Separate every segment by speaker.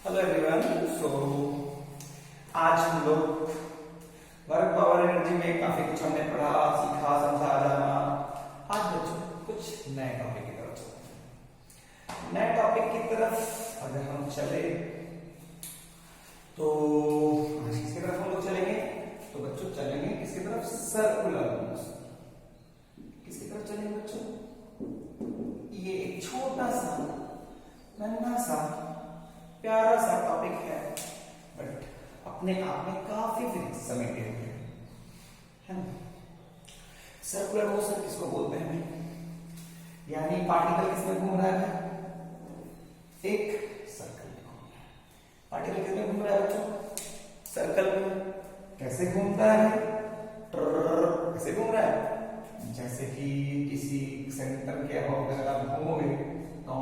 Speaker 1: Hello everyone. सो आज हम लोग वर्क पावर एनर्जी में काफी कुछ हमने पढ़ा, सीखा, समझा, जाना। आज बच्चों कुछ नए टॉपिक की तरफ चलते हैं। नए टॉपिक की तरफ अगर हम चले तो आज किसकी तरफ हम लोग चलेंगे? तो बच्चों चलेंगे किसकी तरफ? Circular motion. किसकी तरफ चलेंगे बच्चों? ये एक छोटा सा नन्हा सा प्यारा सा टॉपिक है, बट अपने आप में काफी समेटे हुए है ना। सर्कुलर मोशन किसको बोलते हैं? यानी पार्टिकल किसमें घूम रहा है? एक सर्कल में घूम रहा है। पार्टिकल किसमें घूम रहा है बच्चों? सर्कल में। कैसे घूमता है? कैसे घूम रहा है? जैसे कि किसी सेंटर के अबाउट अगर आप घूमोगे तो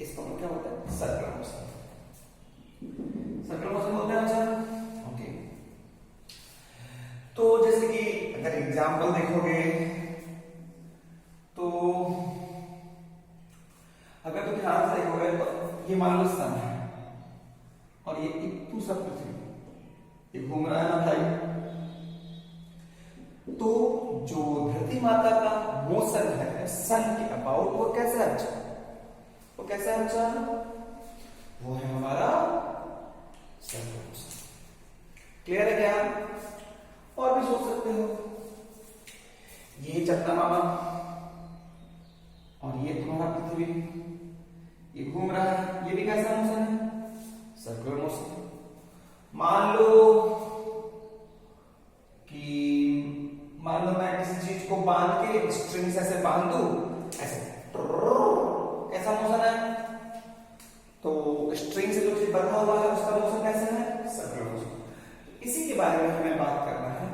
Speaker 1: इसको क्या होता है? Circular motion. सर्कुलर मोशन बोलते हैं अच्छा। ओके, तो जैसे कि अगर एग्जांपल देखोगे तो अगर तुम ध्यान से देखोगे तो ये मान लो सन है और ये इतू सा पृथ्वी, ये घूम रहा है ना भाई। तो जो धरती माता का मोशन है सन के अबाउट वो कैसा है अच्छा? वो कैसा है बच्चा? वो है हमारा सर्कुलर मोशन। क्लियर है क्या? और भी सोच सकते हो, ये चंदा मामा और ये तुम्हारा पृथ्वी, ये घूम रहा है, ये भी कैसा मोशन है? Circular motion. मान लो मैं किसी चीज को बांध के स्ट्रिंग से ऐसे बांध दूं, ऐसे कैसा मोशन है? तो स्ट्रिंग से जो चीज बंधा हुआ है उसका मोशन कैसा है? Circular motion. इसी के बारे में हमें बात करना है।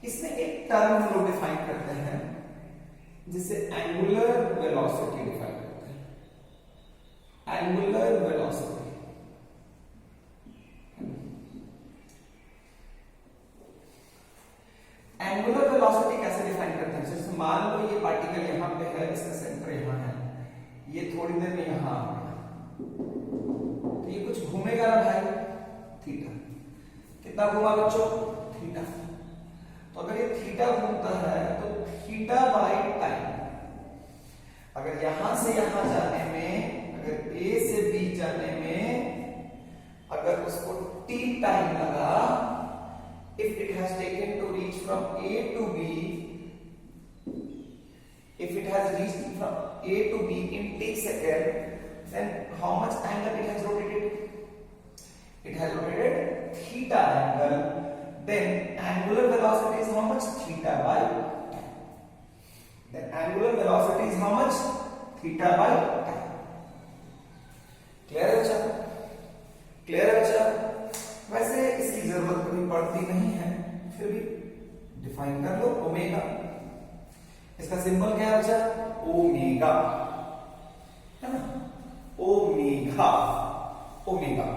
Speaker 1: इसमें एक टर्म हम लोग डिफाइन करते हैं जिसे एंगुलर वेलोसिटी डिफाइन करते हैं। Angular velocity. एंगुलर वेलोसिटी कैसे डिफाइन करते हैं? जैसे मान लो ये पार्टिकल यहां पे है, इसका सेंटर यहां है, ये थोड़ी देर में यहां आ गया तो ये कुछ घूमेगा ना भाई, थीटा। कितना घूमा बच्चों? थीटा। तो अगर ये थीटा घूमता है तो थीटा बाई टाइम, अगर यहां से यहां जाने में, अगर ए से बी जाने में अगर उसको टी टाइम लगा, if it has taken to reach from A to B, if it has reached from A to B in t second, then how much angle it has rotated? It has rotated theta angle. Then angular velocity is how much? Theta by time. Then angular velocity is how much? Theta by time. Clear है बच्चा? Clear है बच्चा? वैसे इसकी जरूरत कभी पड़ती नहीं है, फिर भी डिफाइन कर लो। ओमेगा, इसका सिंबल क्या है बच्चा? ओमेगा, है ना? ओमेगा, ओमेगा,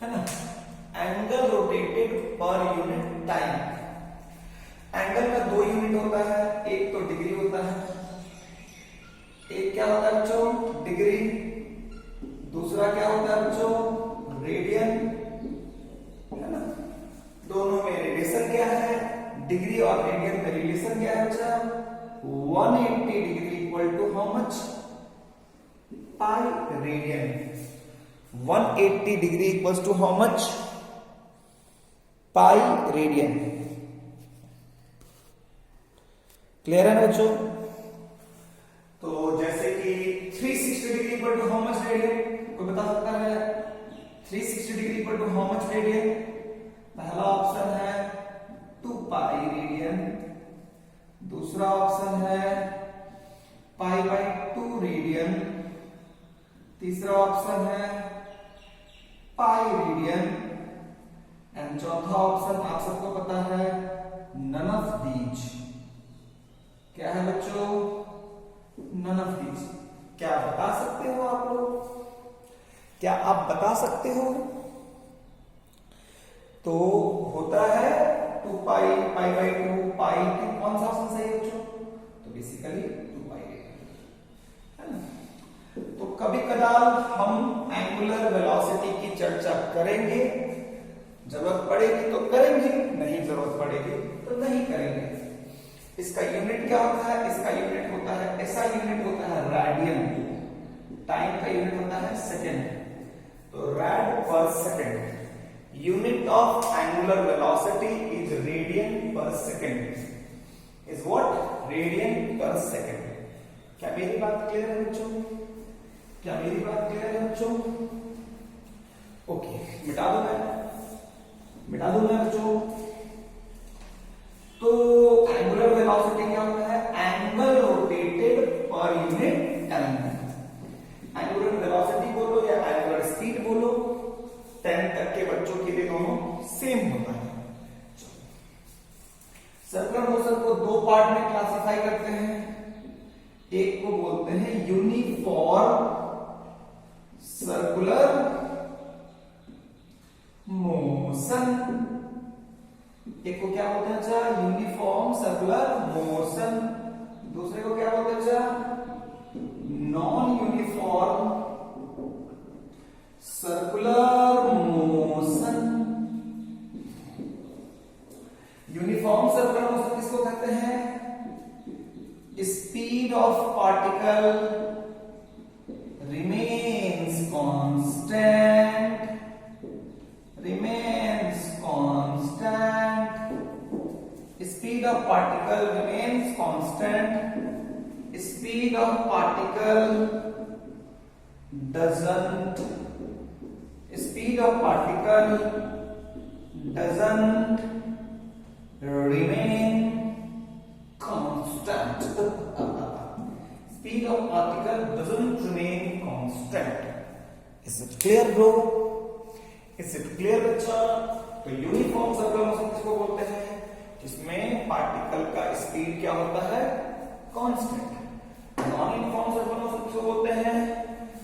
Speaker 1: है ना? Angle rotated per unit time. Angle का दो यूनिट होता है, एक तो डिग्री होता है, एक क्या होता है बच्चों? डिग्री। दूसरा क्या होता है बच्चों? रेडियन, है ना? दोनों में रिलेशन क्या है? डिग्री और रेडियन में रिलेशन क्या है बच्चा? 180 degree equal to how much? Pi radian. 180 degree equals to how much? Pi radian. Clear है ना बच्चों? तो जैसे कि 360 degree equal to how much radian? कोई बता सकता है? 360 degree equal to how much radian? पहला ऑप्शन है 2 पाई रेडियन, दूसरा ऑप्शन है पाई बाई 2 रेडियन, तीसरा ऑप्शन है पाई रेडियन, एंड चौथा ऑप्शन आप सबको पता है नन ऑफ दीज। क्या है बच्चों? None of these. क्या बता सकते हो आप लोग? क्या आप बता सकते हो? तो होता है 2 पाई, पाई बाई 2, पाई की कौन सा ऑप्शन सही है बच्चों? तो बेसिकली 2 पाई है ना। कभी कदार हम एंगुलर वेलोसिटी की चर्चा करेंगे, जरूरत पड़ेगी तो करेंगे, नहीं जरूरत पड़ेगी तो नहीं करेंगे। इसका यूनिट क्या होता है? इसका यूनिट होता है, ऐसा यूनिट होता है रेडियन, टाइम का यूनिट होता है सेकंड, तो रैड पर second. Unit of angular velocity is radian पर सेकंड, इज व्हाट? रेडियन पर सेकंड। क्या मेरी बात क्लियर है बच्चों? क्या मेरी बात क्लियर है बच्चों? ओके, मिटा दूं मैं बच्चों। तो एंगुलर वेलोसिटी क्या होता है? Angle rotated per unit time. Angular velocity बोलो या एंगुलर स्पीड बोलो, 10 तक के बच्चों के लिए दोनों सेम होता है। सर्कुलर मोशन को दो पार्ट में क्लासिफाई करते हैं। एक को बोलते हैं यूनिफॉर्म सर्कुलर मोशन, एक को क्या बोलते हैं अच्छा? Uniform circular motion. दूसरे को क्या बोलते हैं अच्छा? Non uniform circular motion. Uniform circular motion किसको कहते हैं? Speed of particle remains constant, speed of particle remains constant, speed of particle doesn't remain constant. Speed of particle doesn't remain constant. Is it clear bro? Is it clear बच्चा? तो uniform circular motion किसको बोलते हैं? जिसमें particle का speed क्या होता है? Constant. Non uniform circular motion किसको बोलते हैं?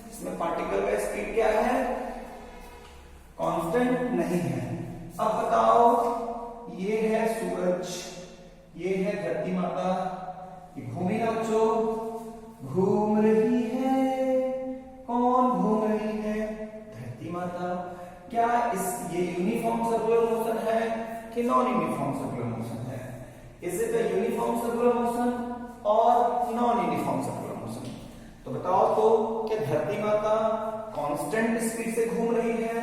Speaker 1: जिसमें पार्टिकल का स्पीड क्या है? कांस्टेंट नहीं है। अब बताओ, ये है सूरज, ये है धरती माता, ये घूमी ना बच्चों? घूम रही है। कौन घूम रही है? धरती माता। क्या ये यूनिफॉर्म सर्कुलर मोशन है कि नॉन यूनिफॉर्म सर्कुलर मोशन है? Is it a uniform circular motion और नॉन यूनिफॉर्म सर्कुलर मोशन? तो बताओ तो, क्या धरती माता कांस्टेंट स्पीड से घूम रही है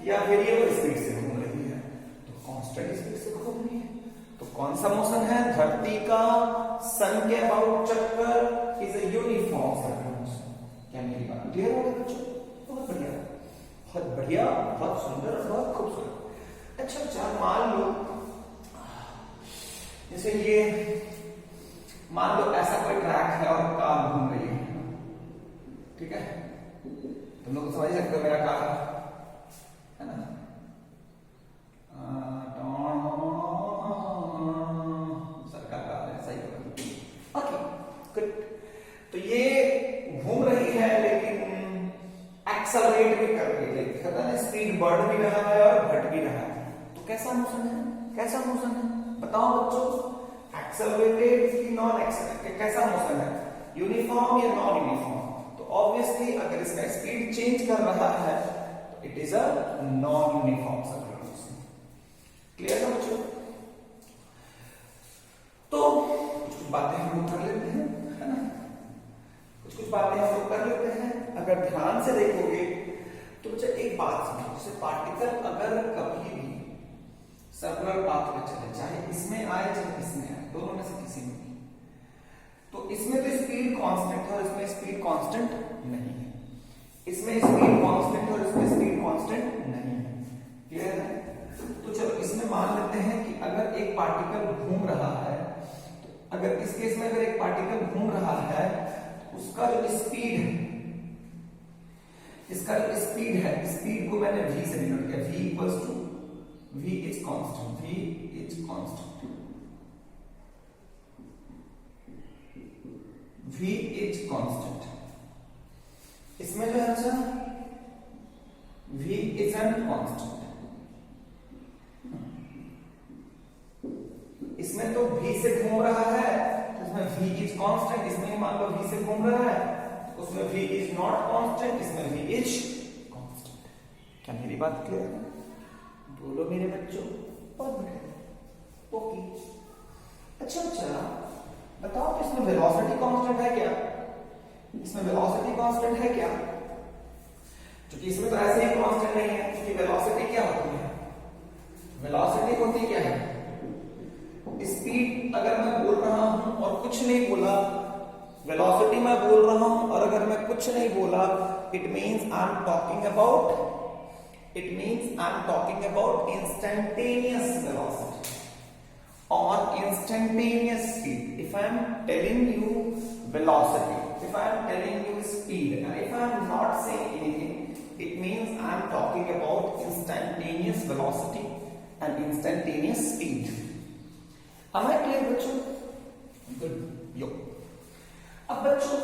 Speaker 1: या वेरिएबल स्पीड से घूम रही है? तो कांस्टेंट स्पीड से घूम रही है। तो कौन सा मोशन है? धरती का सन के अबाउट चक्कर is a uniform circular motion. क्या मेरी बात क्लियर हो गई बच्चों? बहुत बढ़िया, बहुत बढ़िया, बहुत सुंदर, बहुत खूबसूरत। अच्छा अच्छा, मान लो जैसे ये, मान लो ऐसा कोई ट्रैक है और कार घूम रही है, ठीक है? तुम लोग समझ सकते हो मेरा कार है ना? सरकार का ऐसा ही होगा। Okay good. तो ये घूम रही है लेकिन एक्सेलरेट भी कर रही है, कहता है स्पीड बढ़ भी रहा है और घट भी रहा है। तो कैसा मोशन है? कैसा मोशन है बताओ बच्चों? एक्सेलरेटेड की नॉन एक्सेलरेटेड? कैसा मोशन है? यूनिफॉर्म या नॉन यूनिफॉर्म? तो ऑब्वियसली अगर इसका स्पीड चेंज कर रहा है तो it is a non uniform circular motion. Clear है बच्चों? तो कुछ बातें हम लोग कर लेते हैं, है ना? कुछ बातें हम लोग कर लेते हैं। अगर ध्यान से देखोगे तो बच्चा एक बात समझो, जैसे पार्टिकल अगर कभी भी सर्कुलर पाथ पे चले, चाहे इसमें आए चाहे इसमें आए, दोनों में से किसी में भी, तो इसमें तो स्पीड कांस्टेंट है और इसमें स्पीड कांस्टेंट नहीं है। इसमें स्पीड कांस्टेंट और इसमें स्पीड कांस्टेंट नहीं है। क्लियर है? तो चलो इसमें मान लेते हैं कि अगर एक पार्टिकल घूम रहा है, तो अगर इस केस में अगर एक पार्टिकल घूम रहा है, उसका जो स्पीड है, इसका जो स्पीड है, स्पीड को मैंने v से डिनोट किया। v equals to, v is constant, v is constant, v is constant. इसमें जो है अच्छा v इज एन कांस्टेंट। इसमें तो v से घूम रहा है, इसमें v इज कांस्टेंट, इसमें मान लो v से घूम रहा है, उसमें v इज नॉट कांस्टेंट, इसमें v इज कांस्टेंट। क्या मेरी बात क्लियर है? बोलो मेरे बच्चों। बहुत बढ़िया, ओके। अच्छा बताओ तो इसमें वेलोसिटी कांस्टेंट है क्या? इसमें वेलोसिटी कांस्टेंट है क्या? क्योंकि इसमें तो ऐसे ही कांस्टेंट नहीं है, क्योंकि वेलोसिटी क्या होती है? वेलोसिटी होती क्या है? स्पीड अगर मैं बोल रहा हूं और कुछ नहीं बोला, वेलोसिटी मैं बोल रहा हूं और अगर मैं कुछ नहीं बोला, it means I am talking about instantaneous velocity और instantaneous speed. If I am telling you velocity, if I am telling you speed, and if I am not saying anything, it means I am talking about instantaneous velocity and instantaneous speed. Am I clear बच्चों? Good. यो। अब बच्चों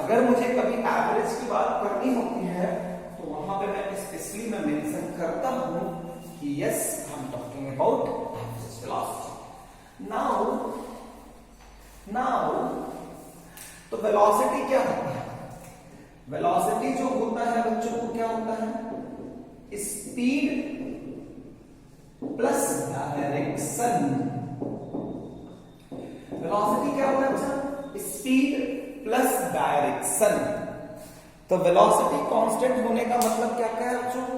Speaker 1: अगर मुझे कभी average की बात करनी होती है तो वहां पे मैं स्पेशली मैं मेंशन करता हूं कि yes, I am talking about average velocity. Now तो वेलोसिटी क्या होता है? वेलोसिटी जो होता है बच्चों वो क्या होता है? Speed plus direction. वेलोसिटी क्या होता है बच्चा? Speed plus direction. तो वेलोसिटी कांस्टेंट होने का मतलब क्या है बच्चों?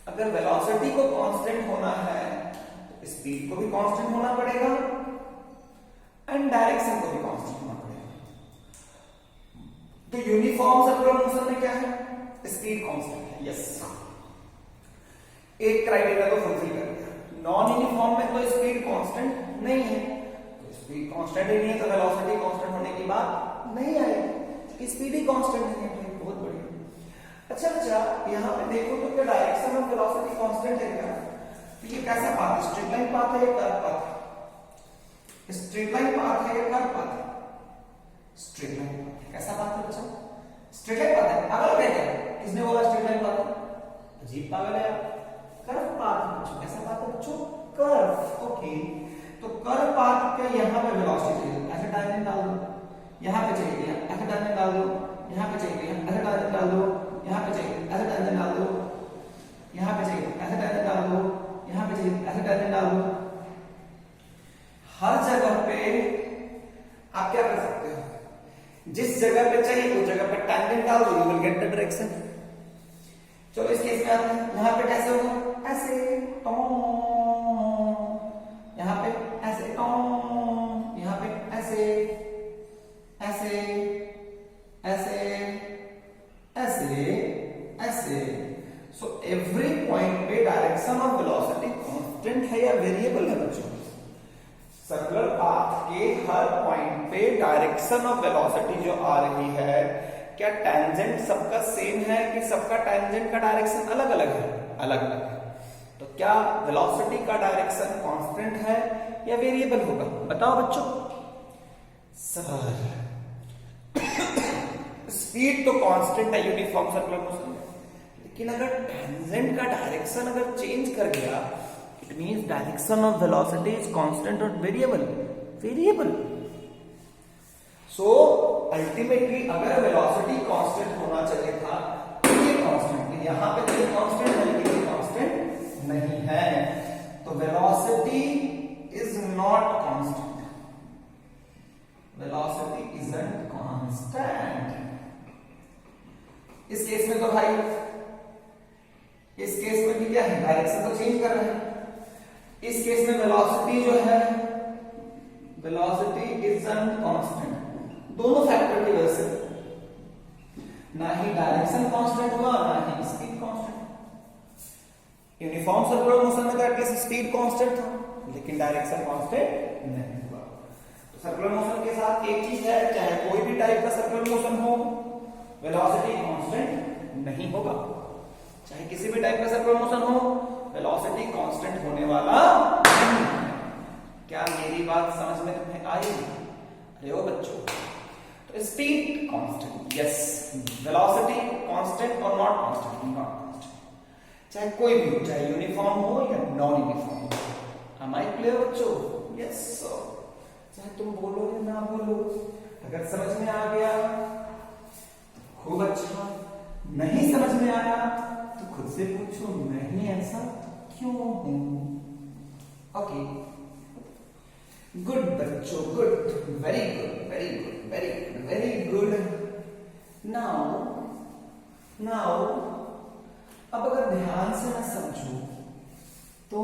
Speaker 1: अगर वेलोसिटी को कांस्टेंट होना है तो स्पीड को भी कांस्टेंट होना पड़ेगा एंड डायरेक्शन को भी कांस्टेंट होना पड़ेगा। तो यूनिफॉर्म सर्कुलर मोशन में क्या है? स्पीड कांस्टेंट है, यस। एक क्राइटेरिया को फुलफिल कर दिया। नॉन यूनिफॉर्म में तो स्पीड कांस्टेंट नहीं है, तो स्पीड कांस्टेंट ही नहीं है तो वेलोसिटी कांस्टेंट होने की बात नहीं आएगी, स्पीड ही कांस्टेंट नहीं है। बहुत बढ़िया। अच्छा यहां पे देखो तो क्या डायरेक्शन ऑफ वेलोसिटी कांस्टेंट है क्या? तो ये कैसा पाथ है? स्ट्रेट लाइन पाथ है या कर्व पाथ है? स्ट्रेट लाइन पाथ है या कर्व पाथ है? स्ट्रेट लाइन पाथ है। कैसा पाथ है बच्चा? स्ट्रेट लाइन पाथ है। पागल है क्या? किसने बोला स्ट्रेट लाइन पाथ है? अजीब पागल है आप। कर्व पाथ है बच्चों। कैसा पाथ है बच्चों? कर्व। ओके, तो कर्व पाथ का यहां पे वेलोसिटी चाहिए, ऐसे डायरेक्शन डाल दो, यहां पे चाहिए ऐसे डायरेक्शन डाल दो, यहां पे चाहिए ऐसे डायरेक्शन डाल दो, यहां पे चाहिए ऐसे डायरेक्शन डाल दो, यहां पे चाहिए ऐसे डायरेक्शन डाल दो, यहां पे चाहिए ऐसे डायरेक्शन डाल दो। हर जगह पे आप क्या कर सकते हो? जिस जगह पे चाहिए उस जगह पे टैंजेंट डाल दो, you will get the direction. चलो इस केस में आते हैं। यहां पे कैसे होगा? ऐसे टॉ, यहां पे ऐसे टॉ, यहां पे ऐसे ऐसे ऐसे ऐसे ऐसे। सो एवरी पॉइंट पे डायरेक्शन ऑफ वेलोसिटी कांस्टेंट है या वेरिएबल है बच्चों? सर्कुलर पाथ के हर पॉइंट पे डायरेक्शन ऑफ वेलोसिटी जो आ रही है, क्या टैंजेंट सबका सेम है कि सबका टैंजेंट का डायरेक्शन अलग अलग है? अलग अलग है। तो क्या वेलोसिटी का डायरेक्शन कांस्टेंट है या वेरिएबल होगा? बताओ बच्चों। सर स्पीड तो कांस्टेंट है यूनिफॉर्म सर्कुलर मोशन में, लेकिन अगर टैंजेंट का डायरेक्शन अगर चेंज कर गया, it means direction of velocity is constant or variable. So ultimately अगर velocity constant होना चाहिए था तो ये constant है, यहाँ पे तो ये constant है लेकिन ये constant नहीं है, तो velocity is not constant. Velocity isn't constant. इस केस में तो भाई, इस केस में भी क्या है? डायरेक्शन तो चेंज कर रहे हैं। इस केस में वेलोसिटी जो है, वेलोसिटी इज कांस्टेंट। दोनों फैक्टर की वजह से ना ही डायरेक्शन कांस्टेंट हुआ ना ही speed constant. Uniform circular motion में तो एटलीस्ट स्पीड कांस्टेंट था, लेकिन डायरेक्शन कांस्टेंट नहीं हुआ। तो सर्कुलर मोशन के साथ एक चीज है, चाहे कोई भी टाइप का सर्कुलर मोशन हो, वेलोसिटी कांस्टेंट नहीं होगा। चाहे किसी भी टाइप का सर्कुलर मोशन हो, वेलोसिटी कांस्टेंट होने वाला नहीं है। क्या मेरी बात समझ में तुम्हें आई? अरे ओ बच्चों, तो speed constant, yes. Velocity constant और नॉट कांस्टेंट? Not constant. चाहे कोई भी हो, चाहे यूनिफॉर्म हो या नॉन यूनिफॉर्म हो। एम आई क्लियर बच्चों? Yes sir. चाहे तुम बोलो या ना बोलो, अगर समझ में आ गया very good, very good, very good, very good. Now अब अगर ध्यान से मैं समझूं तो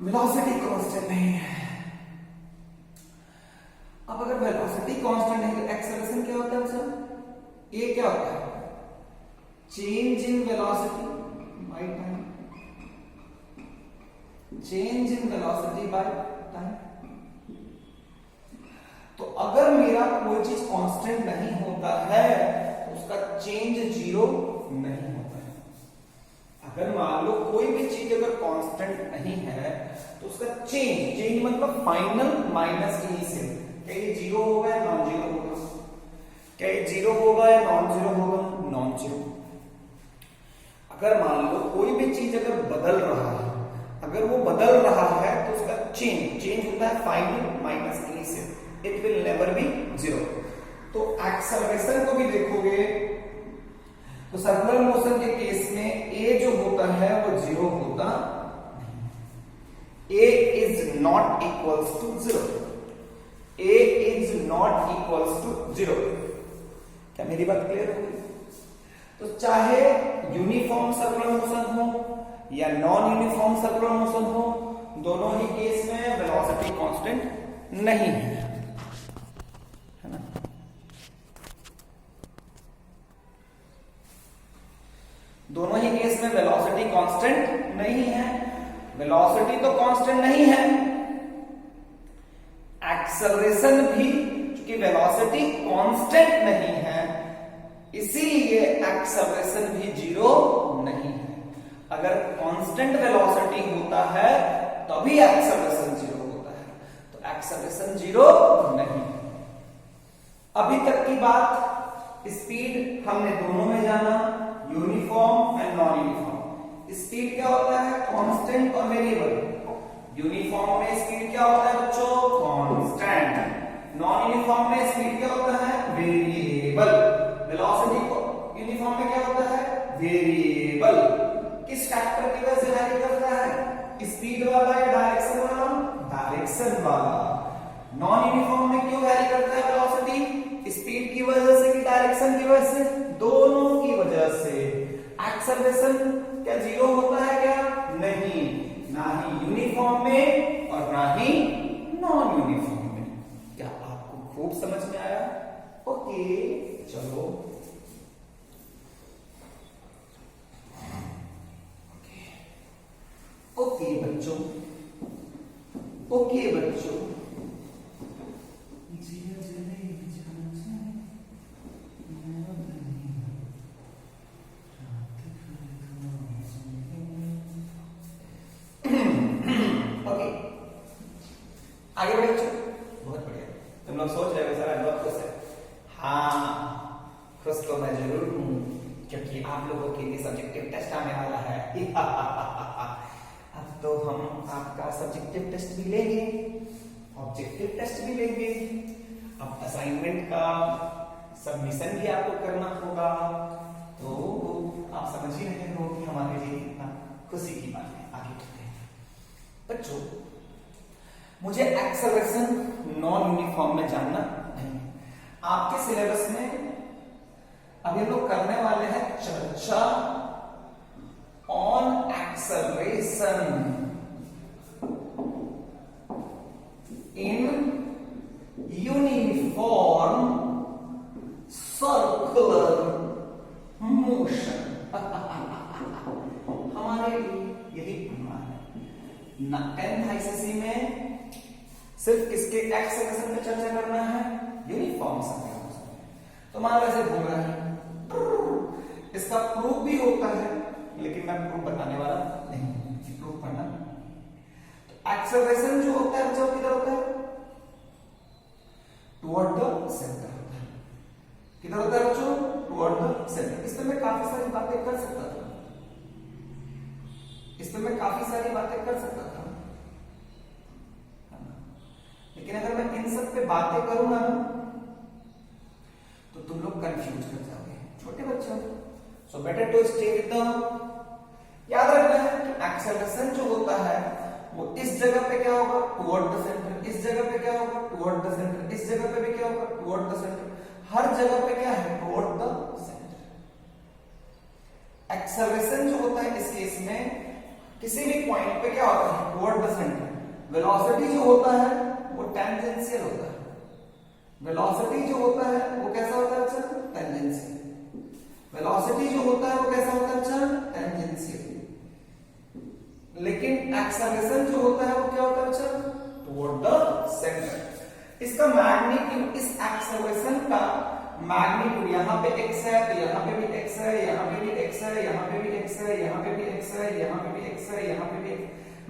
Speaker 1: वेलोसिटी कांस्टेंट नहीं है। अब अगर वेलोसिटी कांस्टेंट है तो एक्सेलरेशन क्या होता है सर? ये क्या होता है? Change in velocity by time, change in velocity by time. तो अगर मेरा कोई चीज कांस्टेंट नहीं होता है तो उसका चेंज जीरो नहीं होता है। अगर मान लो कोई भी चीज अगर कांस्टेंट नहीं है तो उसका चेंज मतलब फाइनल माइनस इनिशियल, क्या ये जीरो होगा या नॉन जीरो होगा? क्या ये जीरो होगा या नॉन जीरो होगा? Non zero. अगर मान लो कोई भी चीज अगर बदल रहा है, अगर वो बदल रहा है तो उसका चेंज होता है final minus initial, it will never be zero. तो एक्सेलरेशन को भी देखोगे तो सर्कुलर मोशन के केस में ए जो होता है वो जीरो होता नहीं। A is not equals to zero, A is not equals to zero. क्या मेरी बात क्लियर हो गई? तो चाहे यूनिफॉर्म सर्कुलर मोशन हो या नॉन यूनिफॉर्म सर्कुलर मोशन हो, दोनों ही केस में वेलोसिटी कांस्टेंट नहीं है ना? दोनों ही केस में वेलोसिटी कांस्टेंट नहीं है। वेलोसिटी तो कांस्टेंट नहीं है, एक्सेलरेशन भी क्योंकि वेलोसिटी कांस्टेंट नहीं है इसीलिए एक्सेलरेशन भी जीरो नहीं है। अगर कांस्टेंट वेलोसिटी होता है तभी एक्सेलरेशन जीरो होता है, तो एक्सेलरेशन जीरो नहीं। अभी तक की बात स्पीड हमने दोनों में जाना, uniform and non uniform. Speed क्या होता है? कांस्टेंट और वेरिएबल। यूनिफॉर्म में स्पीड क्या होता है बच्चों? कांस्टेंट। नॉन यूनिफॉर्म में स्पीड क्या होता है? वेरिएबल। वेलोसिटी को यूनिफॉर्म में क्या होता है? वेरिएबल। किस फैक्टर की वजह से वैरी करता है? स्पीड वाला या डायरेक्शन वाला? डायरेक्शन वाला। नॉन यूनिफॉर्म में क्यों वैरी करता है वेलोसिटी? स्पीड की वजह से कि डायरेक्शन की वजह से? दोनों की वजह से। एक्सेलरेशन क्या जीरो होता है क्या? नहीं, ना ही यूनिफॉर्म में और ना ही नॉन यूनिफॉर्म में। क्या आपको खूब समझ में आया? ओके, चलो ओके बच्चों, ओके बच्चों, ओके आगे बढ़े बच्चों। बहुत बढ़िया। तुम लोग सोच रहे हो सर बहुत खुश है। हाँ, खुश तो मैं जरूर हूं क्योंकि आप लोगों के लिए सब्जेक्टिव टेस्ट आने वाला है। अब तो हम आपका सब्जेक्टिव टेस्ट भी लेंगे, ऑब्जेक्टिव टेस्ट भी लेंगे। अब असाइनमेंट का सबमिशन भी आपको करना होगा, तो आप समझ ही रहे हो कि हमारे लिए कितना खुशी की बात है। आगे बढ़ते हैं बच्चों, मुझे एक्सेलरेशन नॉन यूनिफॉर्म में जानना नहीं। आपके सिलेबस में अभी हम लोग करने वाले हैं चर्चा on acceleration in uniform circular motion. हमारे लिए यही पढ़ना है। 10th आईसीसी में सिर्फ किसके एक्सेलरेशन पे चर्चा करना है? Uniform circular motion. तो मान लो ऐसे घूम रहा है, इसका प्रूफ भी होता है लेकिन मैं प्रूफ बताने वाला नहीं हूं, प्रूफ पढ़ना। तो एक्सेलरेशन जो होता है जब किधर होता है? टुवर्ड द सेंटर होता है। किधर होता है बच्चों? Toward the centre. इस पे मैं काफी सारी बातें कर सकता था, इस पे मैं काफी सारी बातें कर सकता था, लेकिन अगर मैं इन सब पे बातें करूंगा ना तो तुम लोग कंफ्यूज कर जाओगे, छोटे बच्चे हो। So better to stay with the. याद रखना है कि एक्सेलरेशन जो होता है वो इस जगह पे क्या होगा, टुवर्ड द सेंटर, इस जगह पे क्या होगा, टुवर्ड द सेंटर, इस जगह पे भी क्या होगा, टुवर्ड द सेंटर, हर जगह पे क्या है, टुवर्ड द सेंटर। एक्सेलरेशन जो होता है इस केस में किसी भी पॉइंट पे क्या होता है, टुवर्ड द सेंटर। वेलोसिटी जो होता है वो टेंजेंशियल होता है, वेलोसिटी जो होता है वो कैसा होता है अच्छा, टेंजेंशियल। वेलोसिटी जो होता है वो कैसा होता है अच्छा, टेंजेंशियल। लेकिन एक्सेलरेशन जो होता है वो क्या होता है अच्छा, टुवर्ड द सेंटर। इसका मैग्नीट्यूड, इस एक्सेलरेशन का मैग्नीट्यूड, यहां पे x है तो यहां पे भी x है, यहां पे भी x है, यहां पे भी x है, यहां पे भी x है, यहां पे भी x है, यहां पे भी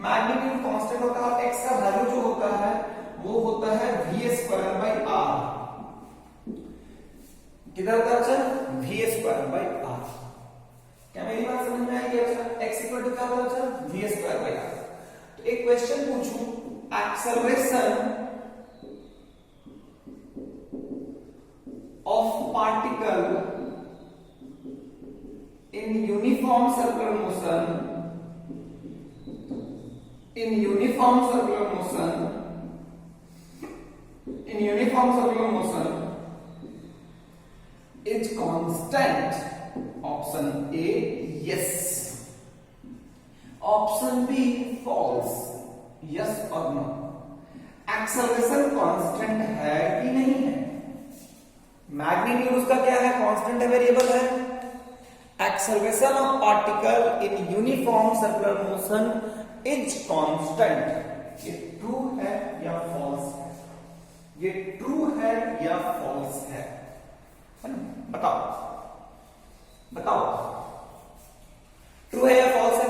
Speaker 1: मैग्नीट्यूड कांस्टेंट होता है। और x का वैल्यू जो होता है वो होता है v²/r। किधर होता है अच्छा, v²/r। क्या मेरी बात समझ में आई? अच्छा x इक्वल टू क्या होता है अच्छा, v²/r। तो एक क्वेश्चन पूछूं, acceleration of particle in uniform circular motion, in uniform circular motion, in uniform circular motion is constant. Option A yes, option B false, yes or no। Acceleration constant है कि नहीं है? मैग्नीट्यूड उसका क्या है, कांस्टेंट है, variable है। Acceleration of particle in uniform circular motion is constant. ये ट्रू है या फॉल्स है? ये ट्रू है या फॉल्स है ना? बताओ बताओ, ट्रू है या फॉल्स है?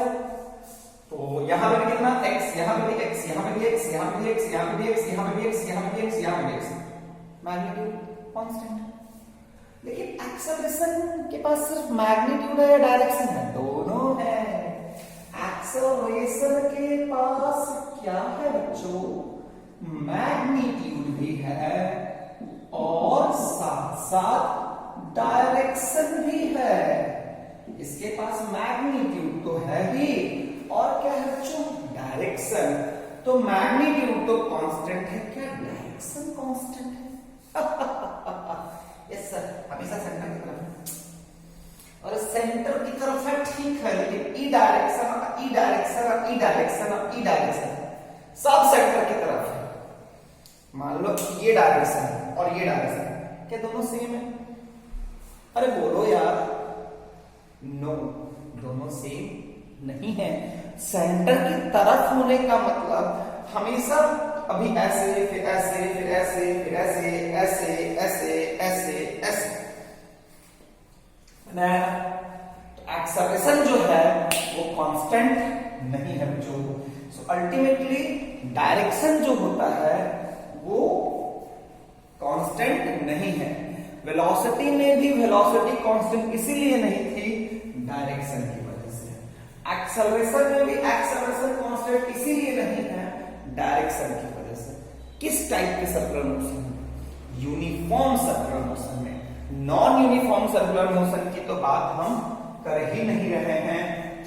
Speaker 1: तो यहां पे भी कितना x, यहां पे भी x, यहां पे भी x, यहां पे भी x, यहां पे भी x, यहां पे भी x, यहां पे भी x, यहां पे भी x, मैग्नीट्यूड कांस्टेंट। लेकिन एक्सेलरेशन के पास सिर्फ मैग्नीट्यूड है या डायरेक्शन है? दोनों है। एक्सेलरेशन के पास क्या है बच्चों, मैग्नीट्यूड भी है और साथ साथ डायरेक्शन भी है। इसके पास मैग्नीट्यूड तो है ही और क्या है बच्चों, डायरेक्शन। तो मैग्नीट्यूड तो कांस्टेंट है, क्या डायरेक्शन कांस्टेंट है? यस सर, हमेशा सेंटर की तरफ, और सेंटर की तरफ है ठीक है, लेकिन ई डायरेक्शन और ई डायरेक्शन और ई डायरेक्शन और ई डायरेक्शन सब सेंटर की तरफ है। मान लो ये डायरेक्शन और ये डायरेक्शन, क्या दोनों सेम है? अरे बोलो यार, नो, दोनों सेम नहीं है। सेंटर की तरफ होने का मतलब हमेशा अभी ऐसे, फिर ऐसे, फिर ऐसे, फिर ऐसे, ऐसे, ऐसे, ऐसे, ऐसे। एक्सेलरेशन जो है वो कांस्टेंट नहीं है बच्चों। सो अल्टीमेटली डायरेक्शन जो होता है वो कांस्टेंट नहीं है। वेलोसिटी में भी वेलोसिटी कांस्टेंट इसीलिए नहीं थी, डायरेक्शन की वजह से। एक्सेलरेशन में भी एक्सेलरेशन कांस्टेंट इसीलिए नहीं है, डायरेक्शन की वजह से। किस टाइप के सर्कुलर मोशन में? यूनिफॉर्म सर्कुलर मोशन में। नॉन यूनिफॉर्म सर्कुलर मोशन की तो बात हम कर ही नहीं रहे हैं,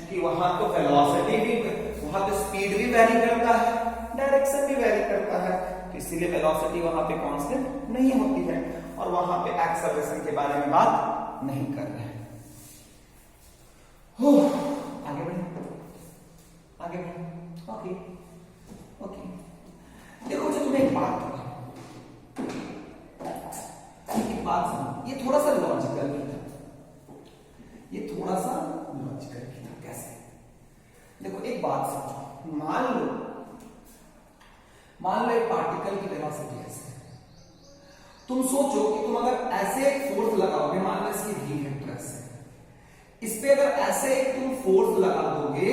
Speaker 1: कि वहां तो वेलोसिटी भी, वहां तो स्पीड भी वेरी करता है, डायरेक्शन भी वेरी करता है, तो इसीलिए वेलोसिटी वहां पे कांस्टेंट नहीं होती है और वहां पे एक्सेलरेशन के बारे में बात नहीं कर रहे हैं। आगे बढ़े, आगे बढ़े। ओके ओके, देखो जो तुम्हें एक बात बताऊं, एक बात सुनो, ये थोड़ा सा लॉजिकल भी था, ये थोड़ा सा लॉजिकल भी था। कैसे? देखो एक बात सोचो, मान लो एक पार्टिकल की वेलोसिटी ऐसे है। तुम सोचो कि तुम अगर ऐसे एक फोर्स लगाओगे, मान लो इसकी v वेक्टर ऐसे, इस पे अगर ऐसे एक तुम फोर्स लगा दोगे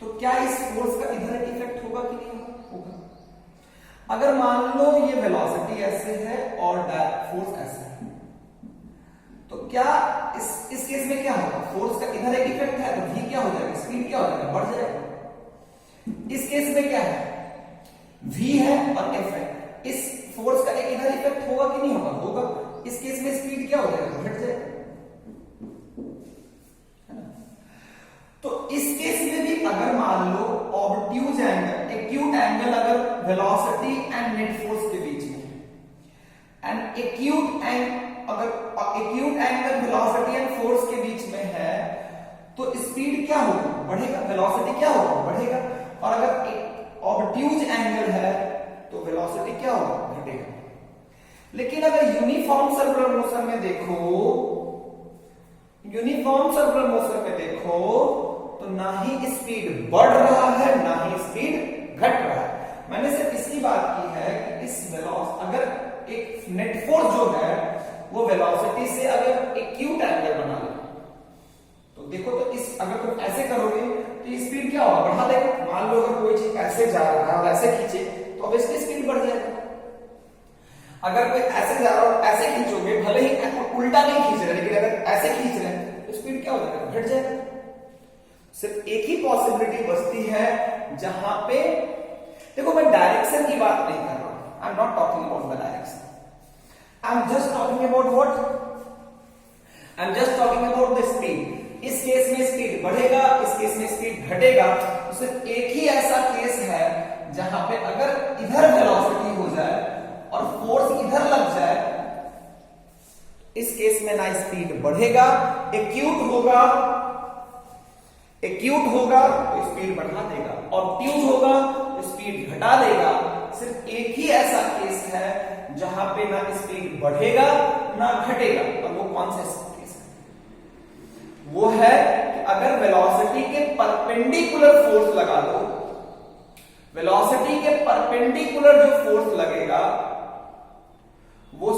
Speaker 1: तो क्या इस फोर्स का इधर एक इफेक्ट होगा कि नहीं होगा? अगर मान लो ये वेलोसिटी ऐसे है और फोर्स ऐसे है, तो क्या इस केस में क्या होगा? फोर्स का इधर एक इफेक्ट है तो v क्या हो जाएगा, स्पीड क्या हो जाएगा, बढ़ जाएगा। इस केस में क्या है, v है और f है, इस फोर्स का एक इधर इफेक्ट होगा कि नहीं होगा? होगा। इस केस में स्पीड क्या हो जाएगा, घट जाएगा, है ना? तो इस केस में भी अगर मान लो obtuse velocity and net force के बीच में and acute angle velocity and force के बीच में है तो स्पीड क्या होगा, बढ़ेगा, वेलोसिटी क्या होगा, बढ़ेगा। और अगर एक ऑब्ट्यूज एंगल है तो वेलोसिटी क्या होगा, घटेगा। लेकिन अगर यूनिफॉर्म सर्कुलर मोशन में देखो, यूनिफॉर्म सर्कुलर मोशन में देखो तो ना ही स्पीड बढ़ रहा है ना ही स्पीड घट रहा है। मैंने सिर्फ इसकी बात की है कि इस अगर एक नेट फोर्स जो है वो वेलोसिटी से अगर एक्यूट एंगल बना ले तो देखो, तो इस अगर तुम ऐसे करोगे तो ये स्पीड क्या होगा, बढ़ा देगा। मान लो अगर कोई चीज ऐसे जा रहा है और ऐसे खींचे तो अब इसकी स्पीड बढ़ जाएगी। अगर कोई ऐसे जा रहा है और ऐसे खींचोगे, भले ही उल्टा नहीं खींच रहे लेकिन अगर ऐसे खींच रहे हैं तो स्पीड क्या हो जाएगा, घट जाएगा। सिर्फ एक ही पॉसिबिलिटी बचती है जहां पे, देखो मैं डायरेक्शन की बात नहीं कर रहा हूं, I am not talking about the direction, I am just talking about what, I am just talking about the speed. इस केस में स्पीड बढ़ेगा, इस केस में स्पीड घटेगा। तो सिर्फ एक ही ऐसा केस है जहां पे अगर इधर वेलोसिटी हो जाए और फोर्स इधर लग जाए, इस केस में ना स्पीड बढ़ेगा, एक्यूट होगा तो स्पीड बढ़ा देगा, ऑब्ट्यूज होगा तो स्पीड घटा देगा। सिर्फ एक ही ऐसा केस है जहां पे ना स्पीड बढ़ेगा ना घटेगा, और वो कौन सा केस है, वो है कि अगर वेलोसिटी के परपेंडिकुलर फोर्स लगा दो, वेलोसिटी के परपेंडिकुलर जो फोर्स लगेगा वो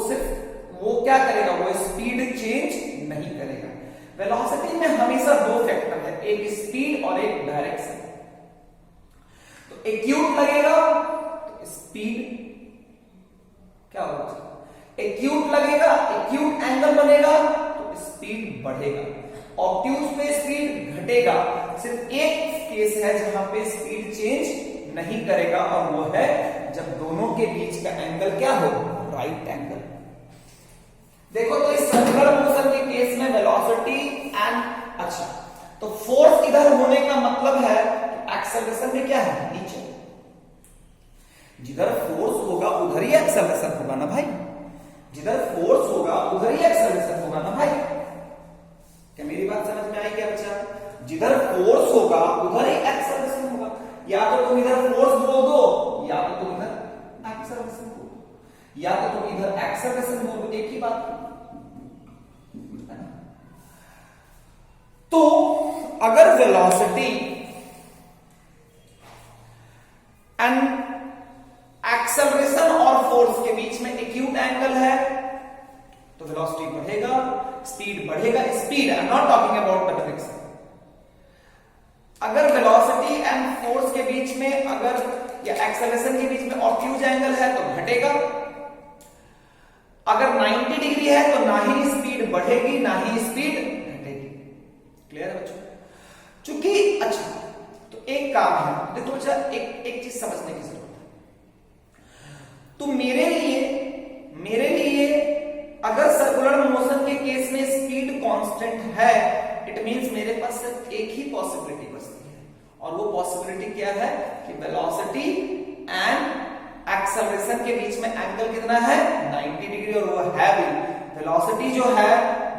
Speaker 1: क्या करेगा, वो स्पीड चेंज नहीं करेगा। वेलोसिटी में हमेशा दो फैक्टर है, एक स्पीड और एक डायरेक्शन। तो एक्यूट लगेगा तो स्पीड क्या होगा, एक्यूट लगेगा, एक्यूट एंगल बनेगा तो स्पीड बढ़ेगा, ऑब्ट्यूज पे स्पीड घटेगा। सिर्फ एक केस है जहां पे स्पीड चेंज नहीं करेगा और वो है जब दोनों के बीच का एंगल क्या हो, राइट एंगल। देखो तो इस सर्कुलर मोशन के केस में वेलोसिटी एंड, अच्छा तो फोर्स इधर होने का मतलब है कि एक्सेलरेशन में क्या है, नीचे। जिधर फोर्स होगा उधर ही एक्सेलरेशन होगा ना भाई, जिधर फोर्स होगा उधर ही एक्सेलरेशन होगा ना भाई। क्या मेरी बात समझ में आई क्या बच्चा? जिधर फोर्स होगा उधर ही एक्सेलरेशन होगा। या तो तुम इधर फोर्स बोल दो या तो तुम इधर एक्सेलरेशन बोल दो, या तो तुम इधर एक्सेलरेशन बोल दो, एक ही बात। तो अगर वेलोसिटी एंड एक्सेलरेशन और फोर्स के बीच में एक्यूट एंगल है तो वेलोसिटी बढ़ेगा, स्पीड बढ़ेगा। Speed, I am not talking about the direction. अगर वेलोसिटी एंड फोर्स के बीच में, अगर या एक्सेलरेशन के बीच में ऑब्ट्यूज एंगल है तो घटेगा। अगर 90 डिग्री है तो ना ही स्पीड बढ़ेगी ना ही स्पीड घटेगी। क्लियर है बच्चों? चूंकि अच्छा तो एक काम है, देखो बच्चा एक चीज समझने की जरूरत है। तो मेरे लिए अगर सर्कुलर मोशन के केस में स्पीड कांस्टेंट है, इट मींस मेरे पास सिर्फ एक ही पॉसिबिलिटी बचती है, और वो पॉसिबिलिटी क्या है कि वेलोसिटी एंड एक्सेलरेशन के बीच में एंगल कितना है, 90 डिग्री, और वो है भी। वेलोसिटी जो है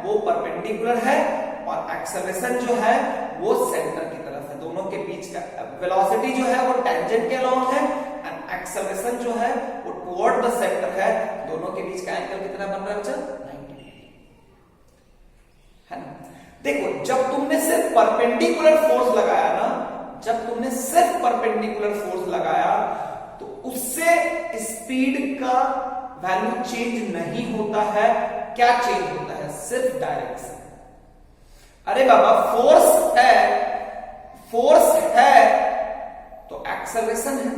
Speaker 1: वो परपेंडिकुलर है और एक्सेलरेशन जो है वो सेंटर की तरफ है। दोनों के बीच का वेलोसिटी जो है वो टेंजेंट के अलोंग है एंड एक्सेलरेशन जो है वो टुवर्ड द सेंटर है। दोनों के बीच का एंगल कितना बन रहा है बच्चा, 90 डिग्री, है ना। देखो जब तुमने सिर्फ परपेंडिकुलर फोर्स लगाया ना, जब तुमने सिर्फ परपेंडिकुलर फोर्स लगाया तो उससे स्पीड का वैल्यू चेंज नहीं होता है। क्या चेंज होता है, सिर्फ डायरेक्शन। अरे बाबा फोर्स है तो एक्सेलरेशन है,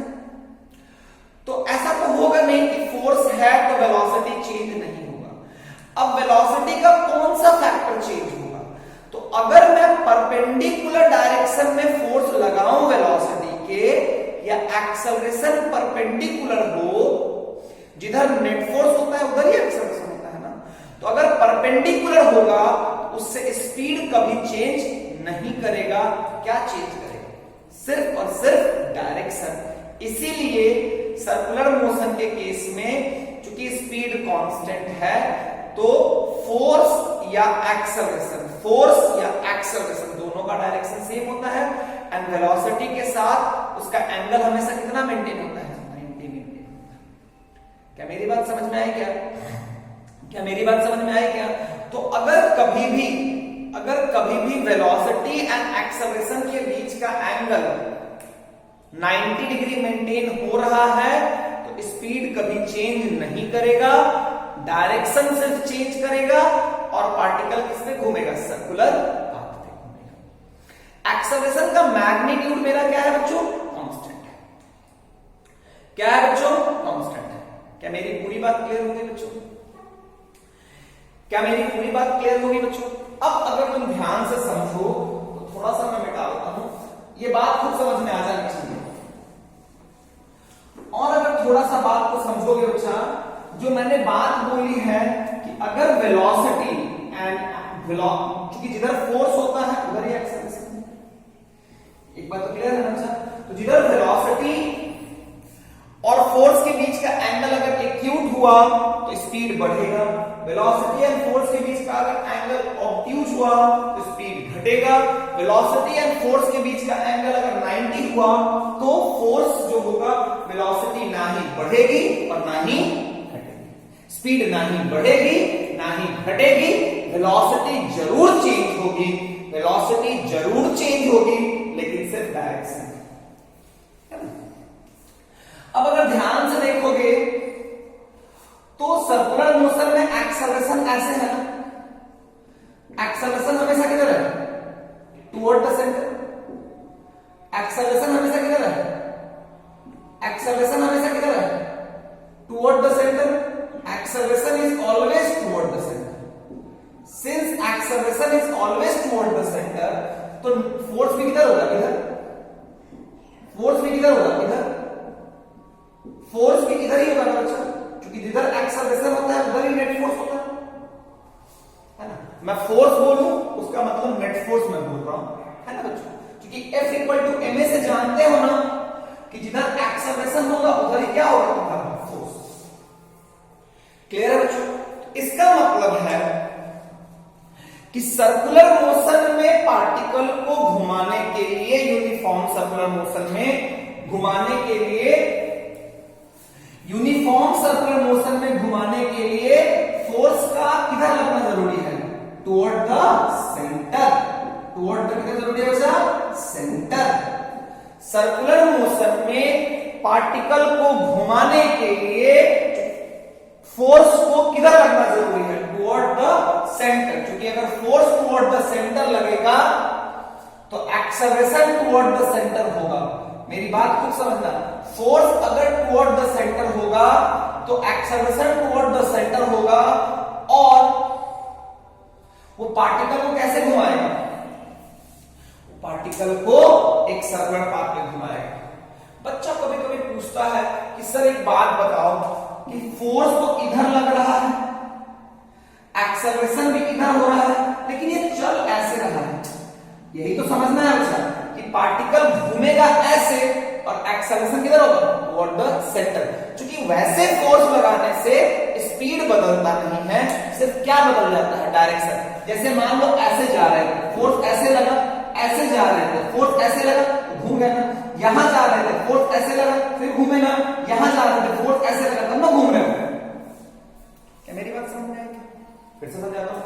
Speaker 1: तो ऐसा तो होगा नहीं कि फोर्स है तो वेलोसिटी चेंज नहीं होगा। अब वेलोसिटी का कौन सा फैक्टर चेंज होगा, तो अगर मैं परपेंडिकुलर डायरेक्शन में फोर्स लगाऊं वेलोसिटी के, या एक्सेलरेशन परपेंडिकुलर हो, जिधर नेट फोर्स होता है उधर ही एक्सेलरेशन होता है ना, तो अगर परपेंडिकुलर होगा उससे स्पीड कभी चेंज नहीं करेगा। क्या चेंज करेगा, सिर्फ और सिर्फ डायरेक्शन। इसीलिए सर्कुलर मोशन के केस में चूंकि स्पीड कांस्टेंट है तो फोर्स या एक्सेलरेशन दोनों का डायरेक्शन सेम होता है एंड वेलोसिटी के साथ उसका एंगल हमेशा कितना मेंटेन होता है, 90 मेंटेन होता है। क्या मेरी बात समझ में आई क्या? तो अगर कभी भी वेलोसिटी एंड एक्सेलरेशन के बीच का एंगल 90 डिग्री मेंटेन हो रहा है तो स्पीड कभी चेंज नहीं करेगा, डायरेक्शन सिर्फ चेंज करेगा और पार्टिकल किस पे घूमेगा, सर्कुलर पाथ पे घूमेगा। एक्सेलरेशन का मैग्नीट्यूड मेरा क्या है बच्चों, कांस्टेंट है। क्या है बच्चों, कांस्टेंट है। क्या मेरी पूरी बात क्लियर होगी बच्चों? अब अगर तुम ध्यान से समझो तो थोड़ा सा मैं मिटा देता हूं, ये बात खुद समझ में आ जानी चाहिए। और अगर थोड़ा सा बात को समझोगे बच्चा, जो मैंने बात बोली है कि अगर वेलोसिटी एंड क्योंकि जिधर फोर्स होता है उधर ही एक्सेलरेशन है, एक बात तो क्लियर है ना बच्चा? तो जिधर वेलोसिटी और फोर्स के बीच का एंगल अगर एक्यूट हुआ तो स्पीड बढ़ेगा, वेलोसिटी एंड फोर्स के बीच का अगर एंगल ऑब्ट्यूज हुआ तो स्पीड घटेगा, वेलोसिटी एंड फोर्स के बीच का एंगल अगर 90 हुआ तो फोर्स जो होगा वेलोसिटी ना ही बढ़ेगी और ना ही घटेगी, स्पीड ना ही बढ़ेगी ना ही घटेगी, वेलोसिटी जरूर चेंज होगी लेकिन सिर्फ डायरेक्शन। अब अगर ध्यान से देखोगे तो सर्कुलर मोशन में एक्सेलरेशन ऐसे है ना, एक्सेलरेशन हमेशा किधर है, टुवर्ड द सेंटर। एक्सेलरेशन हमेशा किधर है, toward the centre. Acceleration is always toward the centre. Since acceleration is always toward the centre तो फोर्स भी किधर होगा, इधर। फोर्स भी इधर ही होगा ना बच्चा, क्योंकि जिधर एक्सेलरेशन होता है उधर ही नेट फोर्स होता है ना। मैं फोर्स बोलूं उसका मतलब नेट फोर्स मैं बोल रहा हूं, है ना बच्चों? क्योंकि F = ma से जानते हो ना कि जिधर एक्सेलरेशन होगा उधर ही क्या होगा, फोर्स। क्लियर है बच्चों? इसका मतलब है कि सर्कुलर मोशन में पार्टिकल को घुमाने के लिए, यूनिफॉर्म सर्कुलर मोशन में घुमाने के लिए फोर्स का किधर लगना जरूरी है, टुवर्ड द सेंटर। किधर जरूरी है बच्चा, सेंटर। सर्कुलर मोशन में पार्टिकल को घुमाने के लिए फोर्स को किधर लगना जरूरी है, टुवर्ड द सेंटर। क्योंकि अगर फोर्स टुवर्ड द सेंटर लगेगा तो एक्सेलरेशन टुवर्ड द सेंटर होगा। मेरी बात खुद समझना, फोर्स अगर टुवर्ड द सेंटर होगा तो एक्सेलरेशन टुवर्ड द सेंटर होगा और वो पार्टिकल को कैसे घुमाएगा, पार्टिकल को एक सर्कुलर पाथ में घुमाएगा। बच्चा कभी कभी पूछता है कि सर एक बात बताओ कि फोर्स तो इधर लग रहा है, एक्सेलरेशन भी इधर हो रहा है, लेकिन ये चल ऐसे रहा है। यही तो समझना है बच्चा कि पार्टिकल घूमेगा ऐसे और एक्सेलरेशन किधर होगा, टुवर्ड द सेंटर। क्योंकि वैसे फोर्स लगाने से स्पीड बदलता नहीं है, सिर्फ क्या बदल जाता है, डायरेक्शन। जैसे मान लो ऐसे जा रहे थे, फोर्स ऐसे लगा, ऐसे जा रहे थे, फोर्स ऐसे लगा तो घूम गया ना। यहां जा रहे थे, फोर्स ऐसे लगा फिर घूमे ना। यहां जा रहे थे, फोर्स ऐसे लगा तब ना घूम रहे हो। क्या मेरी बात समझ में आएगी? फिर से समझाता हूं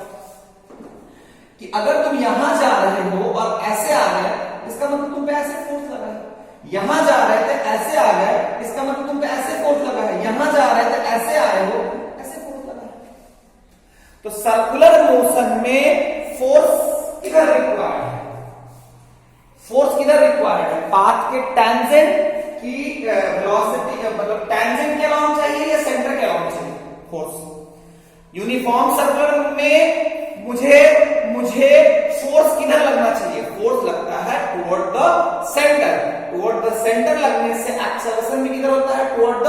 Speaker 1: कि अगर तुम यहां जा रहे हो और ऐसे आ गए, इसका मतलब तुम पे ऐसे फोर्स लगा है। यहां जा रहे थे ऐसे आ गए, इसका मतलब तुम पे ऐसे फोर्स लगा है। यहां जा रहे थे ऐसे आए हो, ऐसे फोर्स लगा है। तो सर्कुलर मोशन में फोर्स किधर रिक्वायर्ड है, पाथ के टेंजेंट की वेलोसिटी, मतलब टेंजेंट के अलाउंस चाहिए या सेंटर के अलाउंस चाहिए फोर्स। यूनिफॉर्म सर्कुलर में मुझे फोर्स किधर लगना चाहिए, फोर्स लगता है toward the centre. Toward the centre लगने से एक्सेलरेशन भी किधर होता है, टुवर्ड द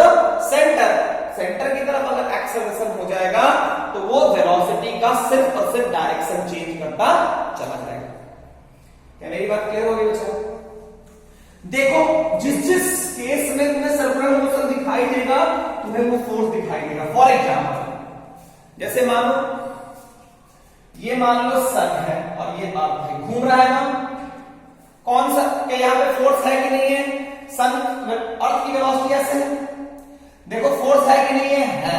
Speaker 1: सेंटर। सेंटर की तरफ अगर एक्सेलरेशन हो जाएगा तो वो वेलोसिटी का सिर्फ और सिर्फ डायरेक्शन चेंज करता चला जाएगा। क्या मेरी बात क्लियर हो गई बच्चा? देखो जिस केस में तुम्हें सर्कुलर मोशन दिखाई फिर वो फोर्स दिखाई देगा। फॉर एग्जाम्पल जैसे मान लो ये मान लो सन है और ये अर्थ है, घूम रहा है ना, कौन सा क्या यहाँ पे फोर्स है कि नहीं है? सन अर्थ की वेलोसिटी ऐसे है, देखो फोर्स है कि नहीं है?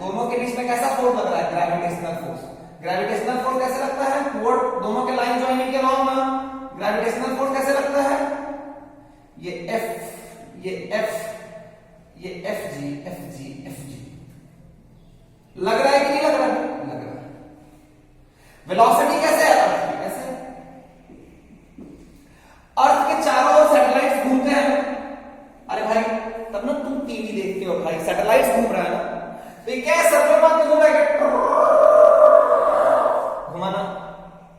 Speaker 1: दोनों के बीच में कैसा फोर्स लग रहा है? Gravitational force. ग्रेविटेशनल फोर्स कैसे लगता है? टुवर्ड दोनों के लाइन ज्वाइनिंग के लॉन्ग में ग्रेविटेशनल फोर्स कैसे लगता है? ये एफ, ये एफ, ये F G, F G, F G लग रहा है कि नहीं लग रहा है? लग रहा है। वेलोसिटी कैसे है? अर्थ की कैसे? अर्थ के चारों ओर सैटेलाइट्स घूमते हैं। अरे भाई तब ना तुम टीवी देखते हो भाई, सैटेलाइट्स घूम रहा है ना, तो ये क्या है? सर्कुलर पाथ में घूम रहा है, घुमाना,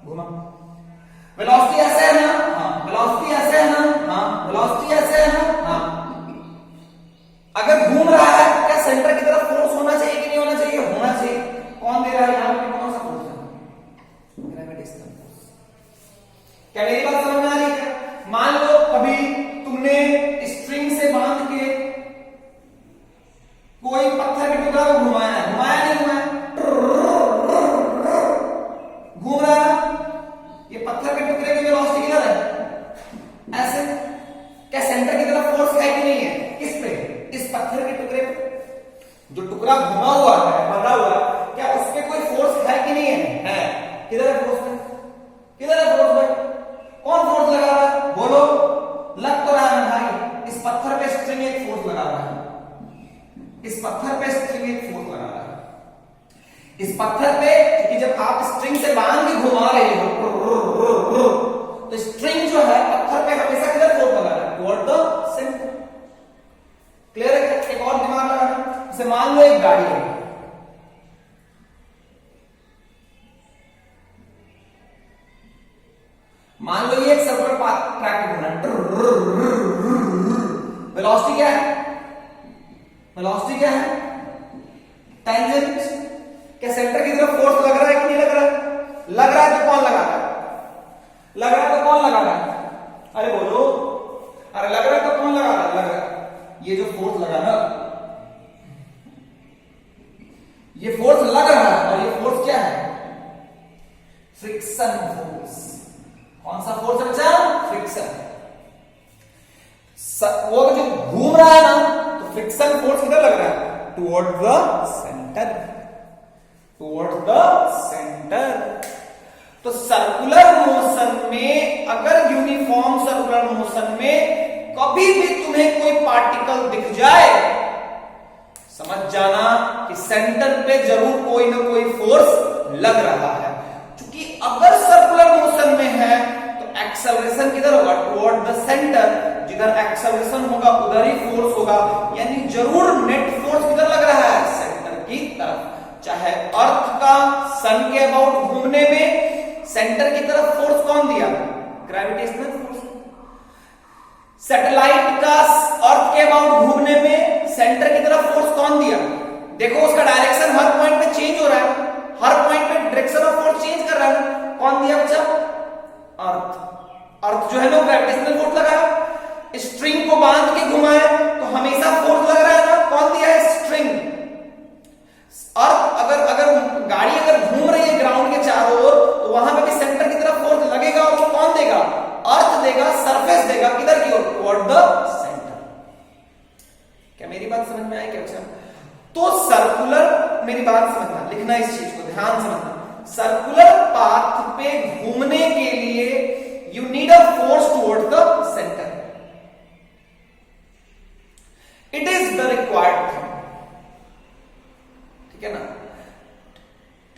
Speaker 1: घुमा। वेलोसिटी ऐसे है ना? हाँ। वेलोसिटी ऐसे है ना? हाँ। वेलोसिटी ऐसे है ना? हाँ। अगर घूम रहा है क्या सेंटर की तरफ फोर्स होना चाहिए कि नहीं होना चाहिए? होना चाहिए। कौन दे रहा है यहां पे? कौन सा फोर्स है? Gravitational force. क्या मेरी बात समझ में आ रही है? मान लो कभी तुमने स्ट्रिंग से बांध के कोई पत्थर के टुकड़ा को घुमाया है, घुमाया नहीं घुमाया? घूम रहा है। ये पत्थर के टुकड़े की वेलोसिटी किधर है? ऐसे। क्या सेंटर की तरफ फोर्स है कि नहीं है? किस पे? इस पत्थर के टुकड़े पे। जो टुकड़ा घुमा हुआ है, बंधा हुआ है, क्या उस पे कोई फोर्स है कि नहीं है? है। किधर है फोर्स में? किधर है फोर्स में? कौन फोर्स लगा रहा है? बोलो। लग तो रहा है भाई, इस पत्थर पे स्ट्रिंग एक फोर्स लगा रहा है, इस पत्थर पे स्ट्रिंग एक फोर्स लगा रहा है। इस पत्थर पे, क्योंकि जब आप स्ट्रिंग से बांध के घुमा रहे हो तो स्ट्रिंग जो है पत्थर पे हमेशा किधर फोर्स लगा रहा है? Toward the centre. क्लियर है? एक और दिमाग लगाना, जैसे मान लो एक गाड़ी है, मान लो ये एक सर्कुलर पाथ ट्रैक पे घूम रहा है, वेलोसिटी क्या है? वेलोसिटी क्या है? टेंजेंट। क्या सेंटर की तरफ फोर्स लग रहा है कि नहीं लग रहा है? लग रहा है तो कौन लगा रहा है? लग रहा है तो कौन लगा रहा है? अरे बोलो। अरे लग रहा है तो कौन लगा रहा है? लग रहा है। ये जो फोर्स लगा ना, ये फोर्स लग रहा है, और ये फोर्स क्या है? Friction force. कौन सा फोर्स है बच्चा? फ्रिक्शन। वो जो घूम रहा है ना, तो फ्रिक्शन फोर्स किधर लग रहा है? Toward the centre, toward the centre. तो सर्कुलर मोशन में, अगर यूनिफॉर्म सर्कुलर मोशन में कभी भी तुम्हें कोई पार्टिकल दिख जाए, समझ जाना कि सेंटर पे जरूर कोई ना कोई फोर्स लग रहा है। क्योंकि अगर सर्कुलर मोशन में है तो एक्सेलरेशन किधर होगा? Toward the centre. जिधर एक्सेलरेशन होगा उधर ही फोर्स होगा, यानी जरूर नेट फोर्स किधर लग रहा है? सेंटर की तरफ। चाहे अर्थ का सन के अबाउट घूमने में सेंटर की तरफ फोर्स कौन दिया? Gravitational force. सैटेलाइट का अर्थ के अबाउट घूमने में सेंटर की तरफ फोर्स कौन दिया? देखो उसका डायरेक्शन हर पॉइंट पे चेंज हो रहा है, हर पॉइंट पे डायरेक्शन ऑफ फोर्स चेंज कर रहा है। कौन दिया बच्चा? अर्थ। अर्थ जो है ना ग्रेविटेशनल फोर्स लगा। स्ट्रिंग को बांध के घुमाए तो हमेशा फोर्स लग रहा है ना, कौन दिया है? स्ट्रिंग। अर्थ अगर गाड़ी अगर घूम रही है ग्राउंड के चारों ओर, तो वहां पे भी सेंटर की तरफ फोर्स लगेगा, और वो कौन देगा? अर्थ देगा, सरफेस देगा, किधर की ओर? Toward the centre. क्या मेरी बात समझ में आई क्या बच्चा? तो सर्कुलर, मेरी बात समझना, लिखना इस चीज को, ध्यान समझना। सर्कुलर पाथ पे घूमने के लिए you need a force toward the centre. It is the required thing. ठीक है ना?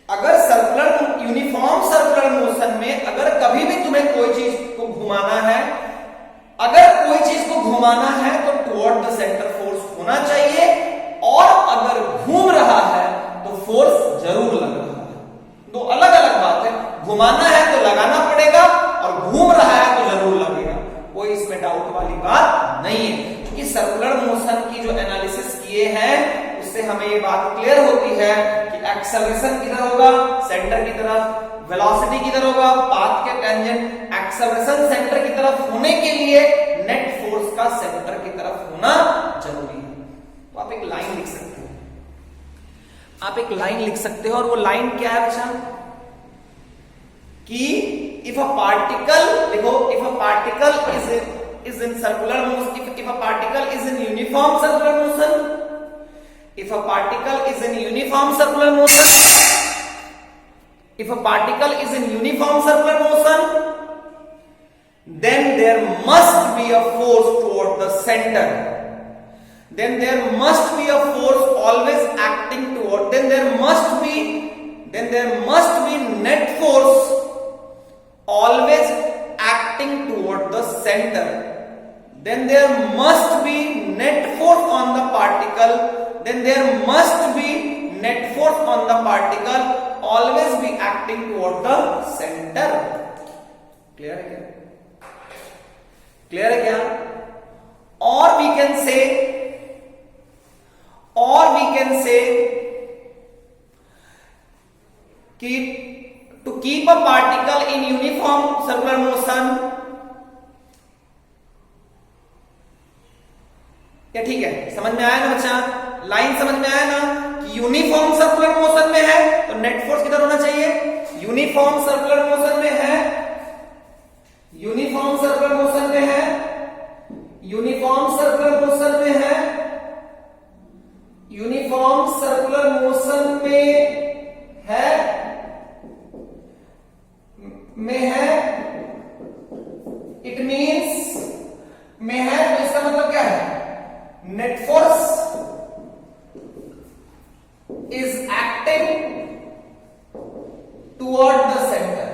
Speaker 1: अगर सर्कुलर, यूनिफॉर्म सर्कुलर मोशन में अगर कभी भी तुम्हें कोई चीज को घुमाना है, अगर कोई चीज को घुमाना है तो टुवर्ड द सेंटर फोर्स होना चाहिए, और अगर घूम रहा है तो फोर्स जरूर लग रहा है। दो अलग अलग बात है। घुमाना है तो लगाना पड़ेगा, और घूम रहा है तो जरूर लगेगा, कोई इसमें डाउट वाली बात नहीं है। क्योंकि सर्कुलर मोशन की जो एनालिसिस किए हैं उससे हमें ये बात क्लियर होती है कि एक्सेलरेशन किधर होगा? सेंटर की तरफ। वेलोसिटी किधर होगा? पाथ के टेंजेंट। एक्सेलरेशन सेंटर की तरफ होने के लिए नेट फोर्स का सेंटर की तरफ होना जरूरी है। तो आप एक लाइन लिख सकते हो, आप एक लाइन लिख सकते हो, और वो लाइन क्या है बच्चा कि इफ अ पार्टिकल, देखो if a particle is in circular motion, if a particle is in uniform circular motion, if a particle is in uniform circular motion, if a particle is in uniform circular motion, then there must be a force toward the center, then there must be a force always acting toward, then there must be net force always acting toward the center, then there must be net force on the particle, then there must be net force on the particle always be acting toward the center. Clear है क्या? Clear है क्या? Or we can say कि to keep a particle in uniform circular motion, क्या ठीक है? समझ में आया ना बच्चा? लाइन समझ में आया ना कि यूनिफॉर्म सर्कुलर मोशन में है तो नेट फोर्स किधर होना चाहिए? यूनिफॉर्म सर्कुलर मोशन में है, यूनिफॉर्म सर्कुलर मोशन में है, यूनिफॉर्म सर्कुलर मोशन में है, यूनिफॉर्म सर्कुलर मोशन में है, इट मींस में है, तो इसका मतलब क्या है? Net force is acting toward the center,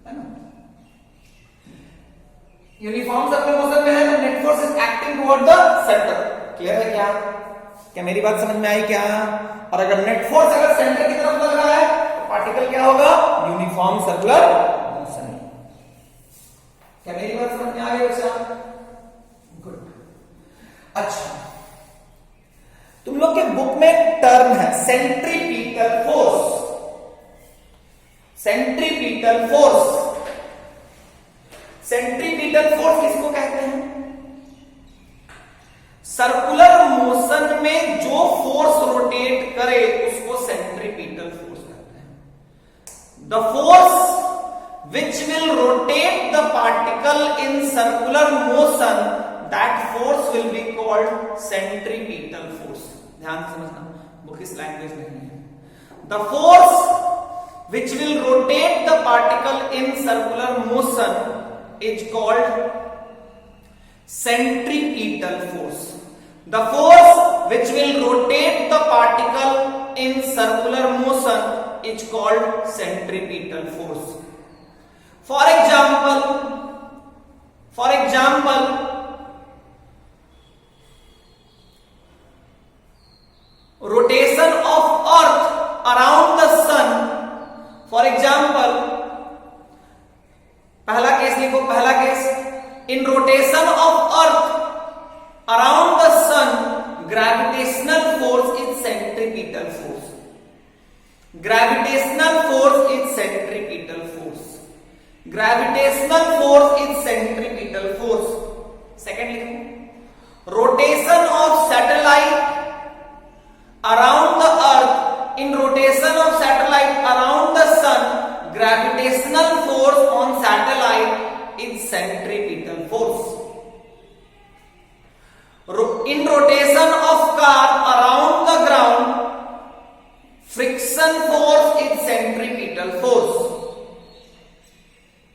Speaker 1: है ना? यूनिफॉर्म सर्कुलर मोशन में है तो net force is acting toward the centre. Clear है क्या? क्या मेरी बात समझ में आई क्या? और अगर नेट फोर्स अगर सेंटर की तरफ लग रहा है तो पार्टिकल क्या होगा? Uniform circular motion. क्या मेरी बात समझ में आ गई बच्चा? अच्छा, तुम लोग के बुक में एक टर्म है centripetal force. Centripetal force, centripetal force किसको कहते हैं? सर्कुलर मोशन में जो फोर्स रोटेट करे उसको सेंट्रीपीटल फोर्स कहते हैं. The force which will rotate the particle in circular motion, that force will be called centripetal force. ध्यान से समझना, बुक इस लैंग्वेज नहीं है. The force which will rotate the particle in circular motion is called centripetal force. The force which will rotate the particle in circular motion is called centripetal force. For example, rotation of earth around the sun. For example, पहला case लिखो, पहला case, in rotation of earth around the sun, gravitational force is centripetal force. Gravitational force is centripetal force. Gravitational force is centripetal force. Second लिखो, rotation of satellite around the earth, in rotation of satellite around the sun, gravitational force on satellite is centripetal force. In rotation of car around the ground, friction force is centripetal force.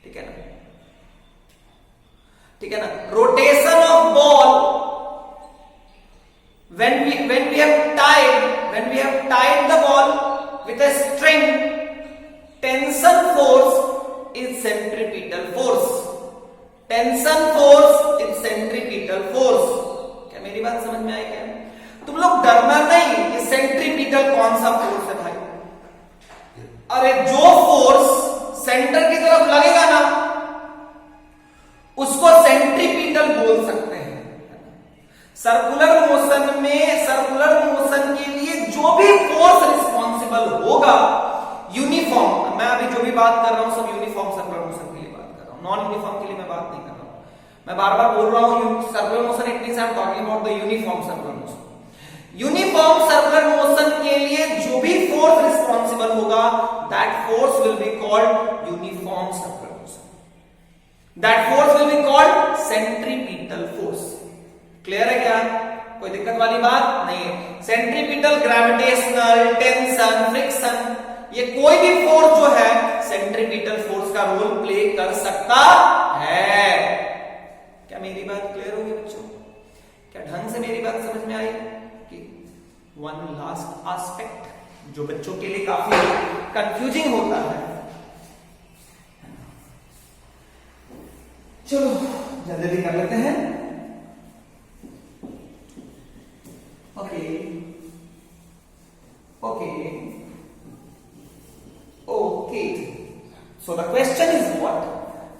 Speaker 1: ठीक है ना? ठीक है ना? rotation of ball, when we have tied the ball with a string, tension force is centripetal force. Tension force is centripetal force. क्या मेरी बात समझ में आई क्या? तुम लोग डरना नहीं, ये सेंट्रीपिटल कौन सा फोर्स है भाई? अरे जो फोर्स सेंटर की तरफ लगेगा ना उसको सेंट्रीपिटल बोल सकते हैं. सर्कुलर मोशन के लिए जो भी फोर्स रिस्पॉन्सिबल होगा यूनिफॉर्म, मैं अभी जो भी बात कर रहा हूं सब यूनिफॉर्म सर्कुलर मोशन के लिए बात कर रहा हूं, नॉन यूनिफॉर्म के लिए मैं बात नहीं कर रहा हूं. मैं बार बार बोल रहा हूं circular motion, it means I am talking about the uniform circular motion. Uniform circular motion के लिए जो भी फोर्स रिस्पॉन्सिबल होगा, that force will be called uniform circular motion, that force will be called centripetal force. Clear है क्या? कोई दिक्कत वाली बात नहीं है। सेंट्रीपिटल, ग्रेविटेशनल, टेंशन, फ्रिक्शन, ये कोई भी फोर्स जो है सेंट्रीपिटल फोर्स का रोल प्ले कर सकता है। क्या मेरी बात क्लियर होगी बच्चों? क्या ढंग से मेरी बात समझ में आई? कि वन लास्ट एस्पेक्ट जो बच्चों के लिए काफी कंफ्यूजिंग होता है, चलो जल्दी जल्दी कर लेते हैं। Okay okay okay, so the question is what,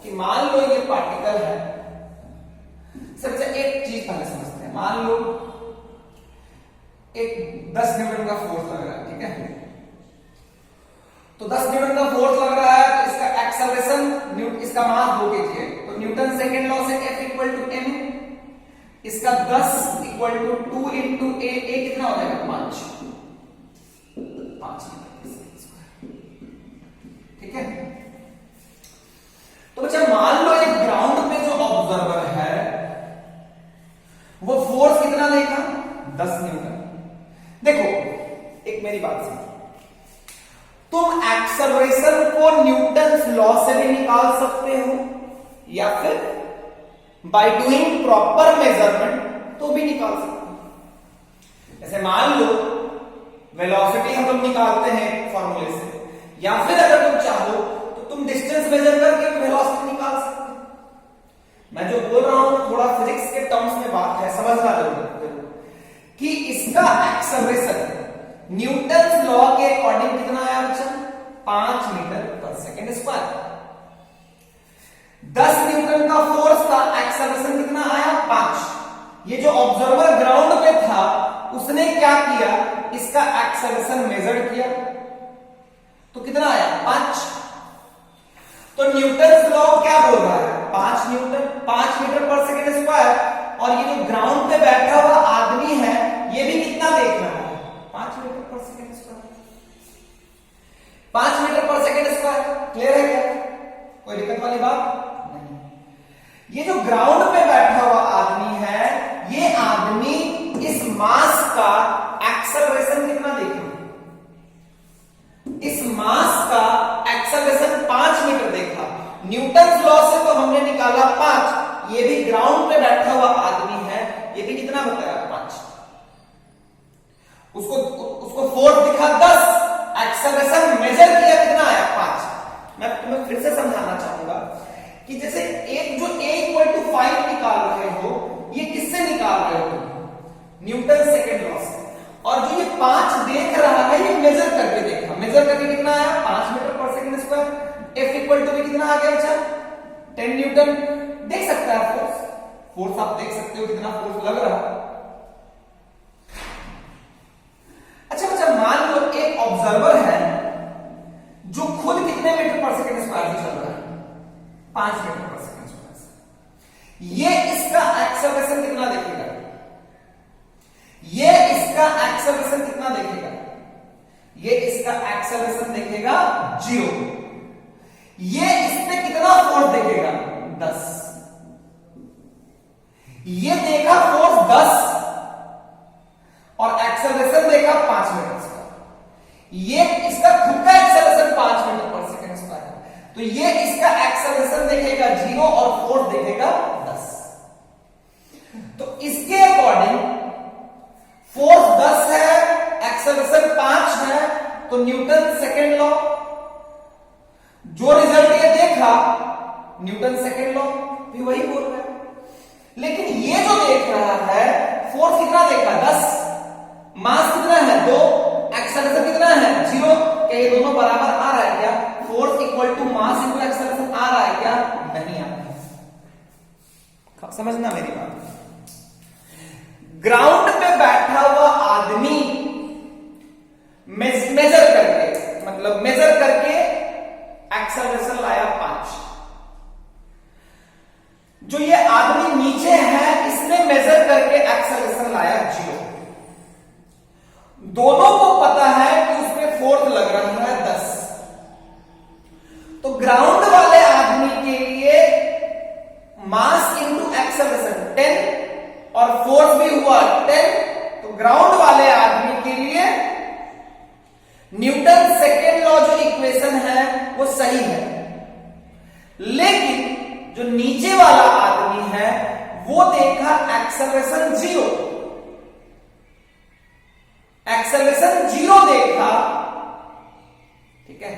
Speaker 1: कि मान लो ये पार्टिकल है। सबसे एक चीज पहले समझते हैं। मान लो एक 10 न्यूटन का फोर्स लग रहा है, ठीक है? तो 10 न्यूटन का फोर्स लग रहा है, तो इसका एक्सेलरेशन, इसका मास 2 kg है, तो न्यूटन सेकेंड लॉ से F इक्वल टू m, इसका 10 इक्वल टू 2 इंटू a कितना हो जाएगा? 5 ठीक है? तो बच्चा मान लो एक ग्राउंड पे जो ऑब्जर्वर है वो फोर्स कितना देगा? 10 न्यूटन। देखो एक मेरी बात सुनो, तुम एक्सेलरेशन को न्यूटन्स लॉ से भी निकाल सकते हो या फिर बाय डूइंग प्रॉपर मेजरमेंट तो भी निकाल सकते हो। जैसे मान लो वेलोसिटी हम लोग निकालते हैं फॉर्मूले से, या फिर अगर तुम चाहो तो तुम डिस्टेंस मेजर करके वेलोसिटी निकाल सकते हो। मैं जो बोल रहा हूं थोड़ा फिजिक्स के टर्म्स में बात है, समझना जरूर कि इसका एक्सेलरेशन न्यूटन्स लॉ के अकॉर्डिंग कितना आया बच्चा? 5 metre per second square. 10 Newton का फोर्स का एक्सेलरेशन कितना आया? 5। ये जो ऑब्जर्वर ग्राउंड पे था उसने क्या किया? इसका एक्सेलरेशन मेजर किया, तो कितना आया? 5। तो न्यूटन्स लॉ क्या बोल रहा है? 5 Newton, 5 metre per second square. और ये जो ग्राउंड पे बैठा हुआ आदमी है ये भी कितना देख रहा है? 5 metre per second square. 5 metre per second square. Clear है क्या? कोई दिक्कत वाली बात? ये जो ग्राउंड पे बैठा हुआ आदमी है, ये आदमी इस मास का एक्सेलरेशन कितना देखेगा? इस मास का एक्सेलरेशन 5 मीटर देखा। न्यूटन्स लॉ से तो हमने निकाला 5, ये भी ग्राउंड पे बैठा हुआ आदमी है, ये भी कितना बताया? 5। उसको फोर्स दिखा 10, एक्सेलरेशन मेजर किया कितना आया? 5। मैं तुम्हें फिर से समझाना चाहूंगा कि जैसे एक जो a इक्वल टू 5 निकाल रहे हो, ये किससे निकाल रहे हो? न्यूटन सेकेंड लॉ से। और जो ये 5 देख रहा है ये मेजर करके देखा, मेजर करके कितना आया? 5 metre per second square. F equal to भी कितना आ गया बच्चा? 10 न्यूटन। देख सकता है फोर्स आप देख सकते हो कितना फोर्स लग रहा है। अच्छा बच्चा मान लो एक ऑब्जर्वर है जो खुद कितने मीटर पर सेकेंड स्क्वायर से चल रहा है? 5 मीटर पर सेकेंड स्क्वायर से। ये इसका एक्सेलरेशन कितना देखेगा? ये इसका एक्सेलरेशन कितना देखेगा? ये इसका एक्सेलरेशन देखेगा 0। ये इस पे कितना फोर्स देखेगा? 10। ये देखा फोर्स 10 और एक्सेलरेशन देखा 5 मीटर स्क्वायर। ये इसका खुद का acceleration 5 metre per second square है, तो ये इसका एक्सेलरेशन देखेगा 0 और फोर्स देखेगा 10। तो इसके अकॉर्डिंग फोर्स 10 है, एक्सेलरेशन 5 है, तो न्यूटन सेकेंड लॉ, जो रिजल्ट ये देखा न्यूटन सेकेंड लॉ भी वही बोल रहा है। लेकिन ये जो देख रहा है फोर्स कितना देखा? 10, मास कितना है? 2, एक्सेलरेशन कितना है? 0। क्या ये दोनों बराबर आ रहा है क्या? Force equal to mass equal acceleration आ रहा है क्या? नहीं आ रहा है। समझना मेरी बात। ग्राउंड पे बैठा हुआ आदमी मेजर करके, मतलब मेजर करके एक्सेलरेशन लाया 5। जो ये आदमी नीचे है इसने मेजर करके एक्सेलरेशन लाया 0। दोनों को पता है कि उसमें फोर्स लग रहा है 10, तो ग्राउंड वाले आदमी के लिए मास इंटू एक्सेलरेशन 10 और फोर्स भी हुआ 10, तो ग्राउंड वाले आदमी के लिए न्यूटन सेकेंड लॉ जो इक्वेशन है वो सही है। लेकिन जो नीचे वाला आदमी है वो देखा एक्सेलरेशन 0, एक्सेलरेशन 0 देखा, ठीक है,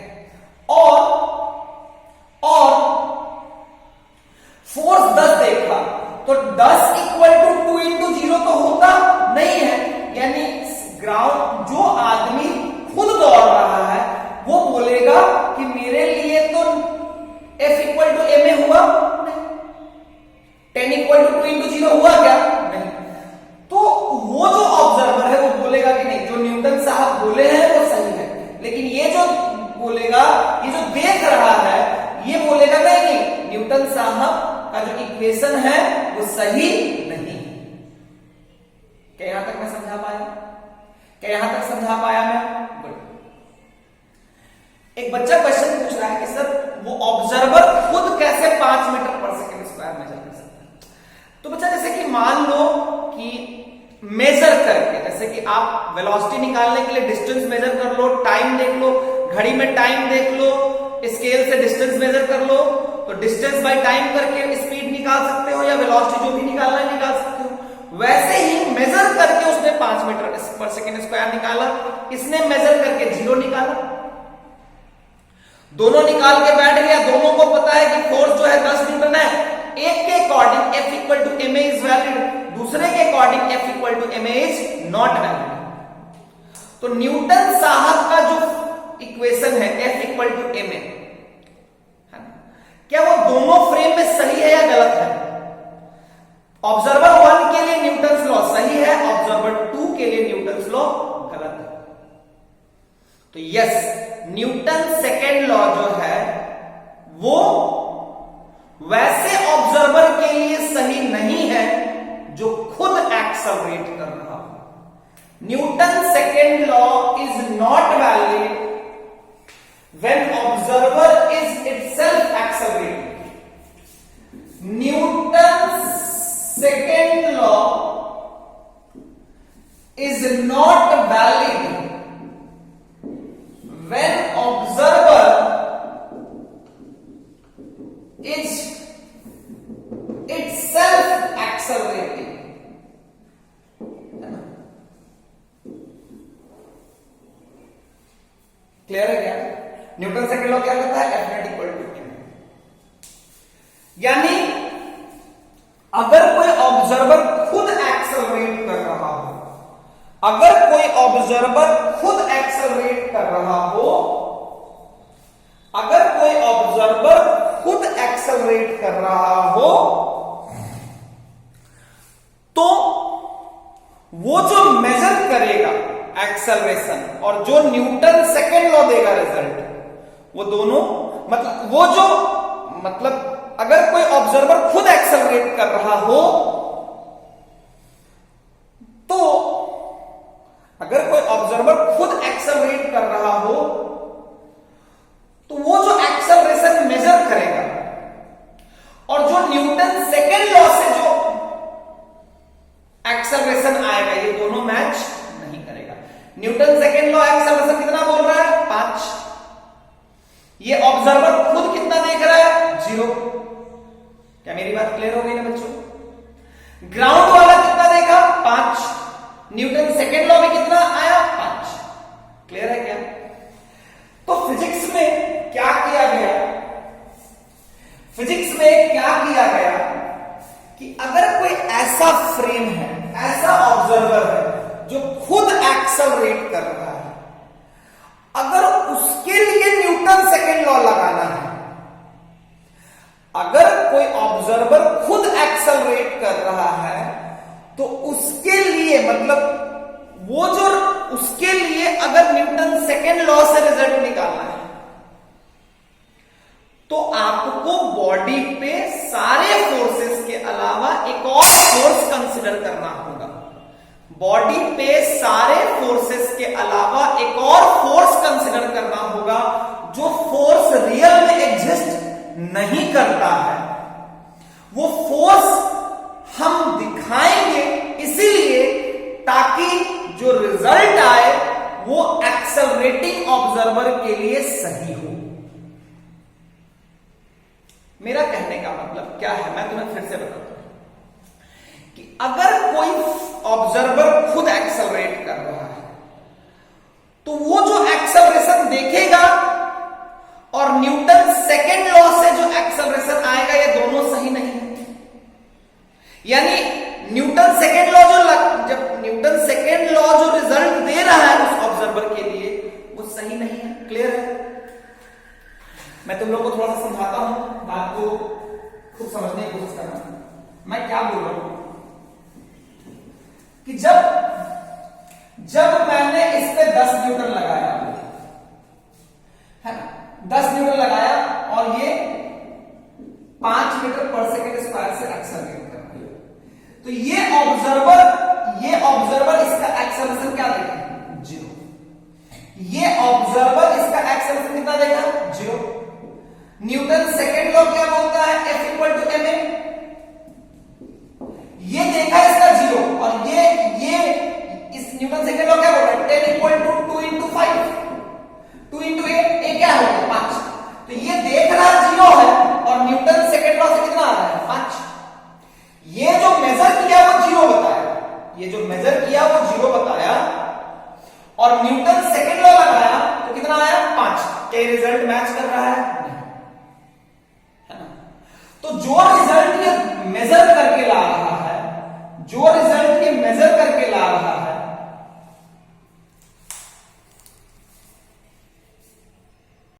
Speaker 1: और फोर्स 10 देखा, तो 10 इक्वल टू 2 इंटू 0 तो होता नहीं है, यानी ग्राउंड जो आदमी खुद दौड़ रहा है वो बोलेगा कि मेरे लिए तो F equal to M A हुआ नहीं, 10 इक्वल टू 2 इंटू 0 हुआ क्या नहीं, तो वो जो ऑब्जर्वर है वो बोलेगा कि नहीं, जो न्यूटन साहब बोले हैं वो सही है, लेकिन ये जो बोलेगा, ये जो देख रहा है ये बोलेगा नहीं, न्यूटन साहब का जो इक्वेशन है वो सही नहीं। क्या यहां तक मैं समझा पाया? क्या यहां तक समझा पाया मैं? गुड। एक बच्चा क्वेश्चन पूछ रहा है कि सर वो ऑब्जर्वर खुद कैसे 5 metre per second square major कर सकता है? तो बच्चा जैसे कि मान लो कि मेजर करके, जैसे कि आप वेलोसिटी निकालने के लिए डिस्टेंस मेजर कर लो, टाइम देख लो, घड़ी में टाइम देख लो, स्केल से डिस्टेंस मेजर कर लो, तो डिस्टेंस बाय टाइम करके स्पीड निकाल सकते हो या वेलोसिटी जो भी निकालना है निकाल सकते हो। वैसे ही मेजर करके उसने 5 मीटर पर सेकेंड स्क्वायर निकाला, इसने मेजर करके 0 निकाला, दोनों निकाल के बैठ गया, दोनों को पता है कि फोर्स जो है 10 न्यूटन है, एक के according F equal to M A is valid, दूसरे के according F equal to M A is not valid. तो न्यूटन साहब का जो इक्वेशन है F equal to M A, क्या वो दोनों फ्रेम में सही है या गलत है? ऑब्जर्वर 1 के लिए न्यूटन लॉ सही है, ऑब्जर्वर 2 के लिए न्यूटन लॉ गलत है। तो यस, न्यूटन सेकेंड लॉ जो है वो वैसे ऑब्जर्वर के लिए सही नहीं है जो खुद एक्सेलरेट कर रहा हो। Newton second law is not valid when observer is itself accelerating. Newton's second law is not valid when observer is itself accelerating. Clear है क्या? न्यूटन सेकेंड लॉ क्या कहता है? F not equal to m। यानी अगर कोई observer खुद accelerate कर रहा हो, अगर कोई ऑब्जर्वर खुद एक्सेलरेट कर रहा हो, अगर कोई ऑब्जर्वर खुद एक्सेलरेट कर रहा हो, तो वो जो मेजर करेगा एक्सेलरेशन और जो न्यूटन सेकेंड लॉ देगा रिजल्ट, वो दोनों मतलब अगर कोई ऑब्जर्वर खुद एक्सेलरेट कर रहा हो, तो अगर कोई ऑब्जर्वर खुद एक्सेलरेट कर रहा हो, तो वो जो एक्सेलरेशन मेजर करेगा और जो न्यूटन सेकेंड लॉ से जो एक्सेलरेशन आएगा, ये दोनों मैच नहीं करेगा। न्यूटन सेकेंड लॉ एक्सेलरेशन कितना बोल रहा है? 5। ये ऑब्जर्वर खुद कितना देख रहा है? 0। क्या मेरी बात क्लियर हो गई ना बच्चों? ग्राउंड वाला कितना देखा? 5। न्यूटन सेकेंड लॉ में कितना आया? 5। क्लियर है क्या? तो फिजिक्स में क्या किया गया? फिजिक्स में क्या किया गया कि अगर कोई ऐसा फ्रेम है, ऐसा ऑब्जर्वर है जो खुद एक्सेलरेट कर रहा है, अगर उसके लिए न्यूटन सेकेंड लॉ लगाना है, अगर कोई ऑब्जर्वर खुद एक्सेलरेट कर रहा है, तो उसके लिए मतलब वो जो उसके लिए अगर न्यूटन सेकेंड लॉ से रिजल्ट निकालना है, तो आपको बॉडी पे सारे फोर्सेस के अलावा एक और फोर्स कंसिडर करना होगा। बॉडी पे सारे फोर्सेस के अलावा एक और फोर्स कंसिडर करना होगा जो फोर्स रियल में एग्जिस्ट नहीं करता है। वो फोर्स हम दिखाएंगे इसीलिए ताकि जो रिजल्ट आए वो एक्सेलरेटिंग ऑब्जर्वर के लिए सही हो। मेरा कहने का मतलब क्या है, मैं तुम्हें फिर से बताता हूं कि अगर कोई ऑब्जर्वर खुद एक्सेलरेट कर रहा है तो वो जो एक्सेलरेशन देखेगा और न्यूटन सेकेंड लॉ से जो एक्सेलरेशन आएगा ये दोनों सही नहीं है। यानी न्यूटन सेकेंड लॉ जब न्यूटन सेकेंड लॉ जो रिजल्ट दे रहा है उस ऑब्जर्वर के लिए वो सही नहीं है। क्लियर है? मैं तुम लोगों को थोड़ा सा समझाता हूं, बात को खुद समझने की कोशिश करना। मैं क्या बोल रहा हूं कि जब मैंने इस पे 10 न्यूटन लगाया है ना, 10 न्यूटन लगाया और ये 5 मीटर पर सेकेंड स्क्वायर से एक्सेलरेट कर रहा है, तो ये ऑब्जर्वर इसका एक्सेलरेशन क्या देगा? 0। ये ऑब्जर्वर इसका एक्सेलरेशन कितना देगा? 0। न्यूटन सेकेंड लॉ क्या बोलता है? F equal to ma। ये देखा इसका 0 और ये इस न्यूटन सेकेंड लॉ क्या बोल रहा है? 10 इक्वल टू 2 इंटू 5 2 इंटू 8 ये क्या होगा? 5। तो ये देख रहा 0 है और न्यूटन सेकेंड लॉ से कितना आ रहा है? 5। ये जो मेजर किया वो 0 बताया, ये जो मेजर किया वो 0 बताया और न्यूटन सेकेंड लॉ लगाया तो कितना आया? 5। क्या रिजल्ट मैच कर रहा है? है ना? तो जो रिजल्ट ये मेजर करके ला रहा है, जो रिजल्ट ये मेजर करके ला रहा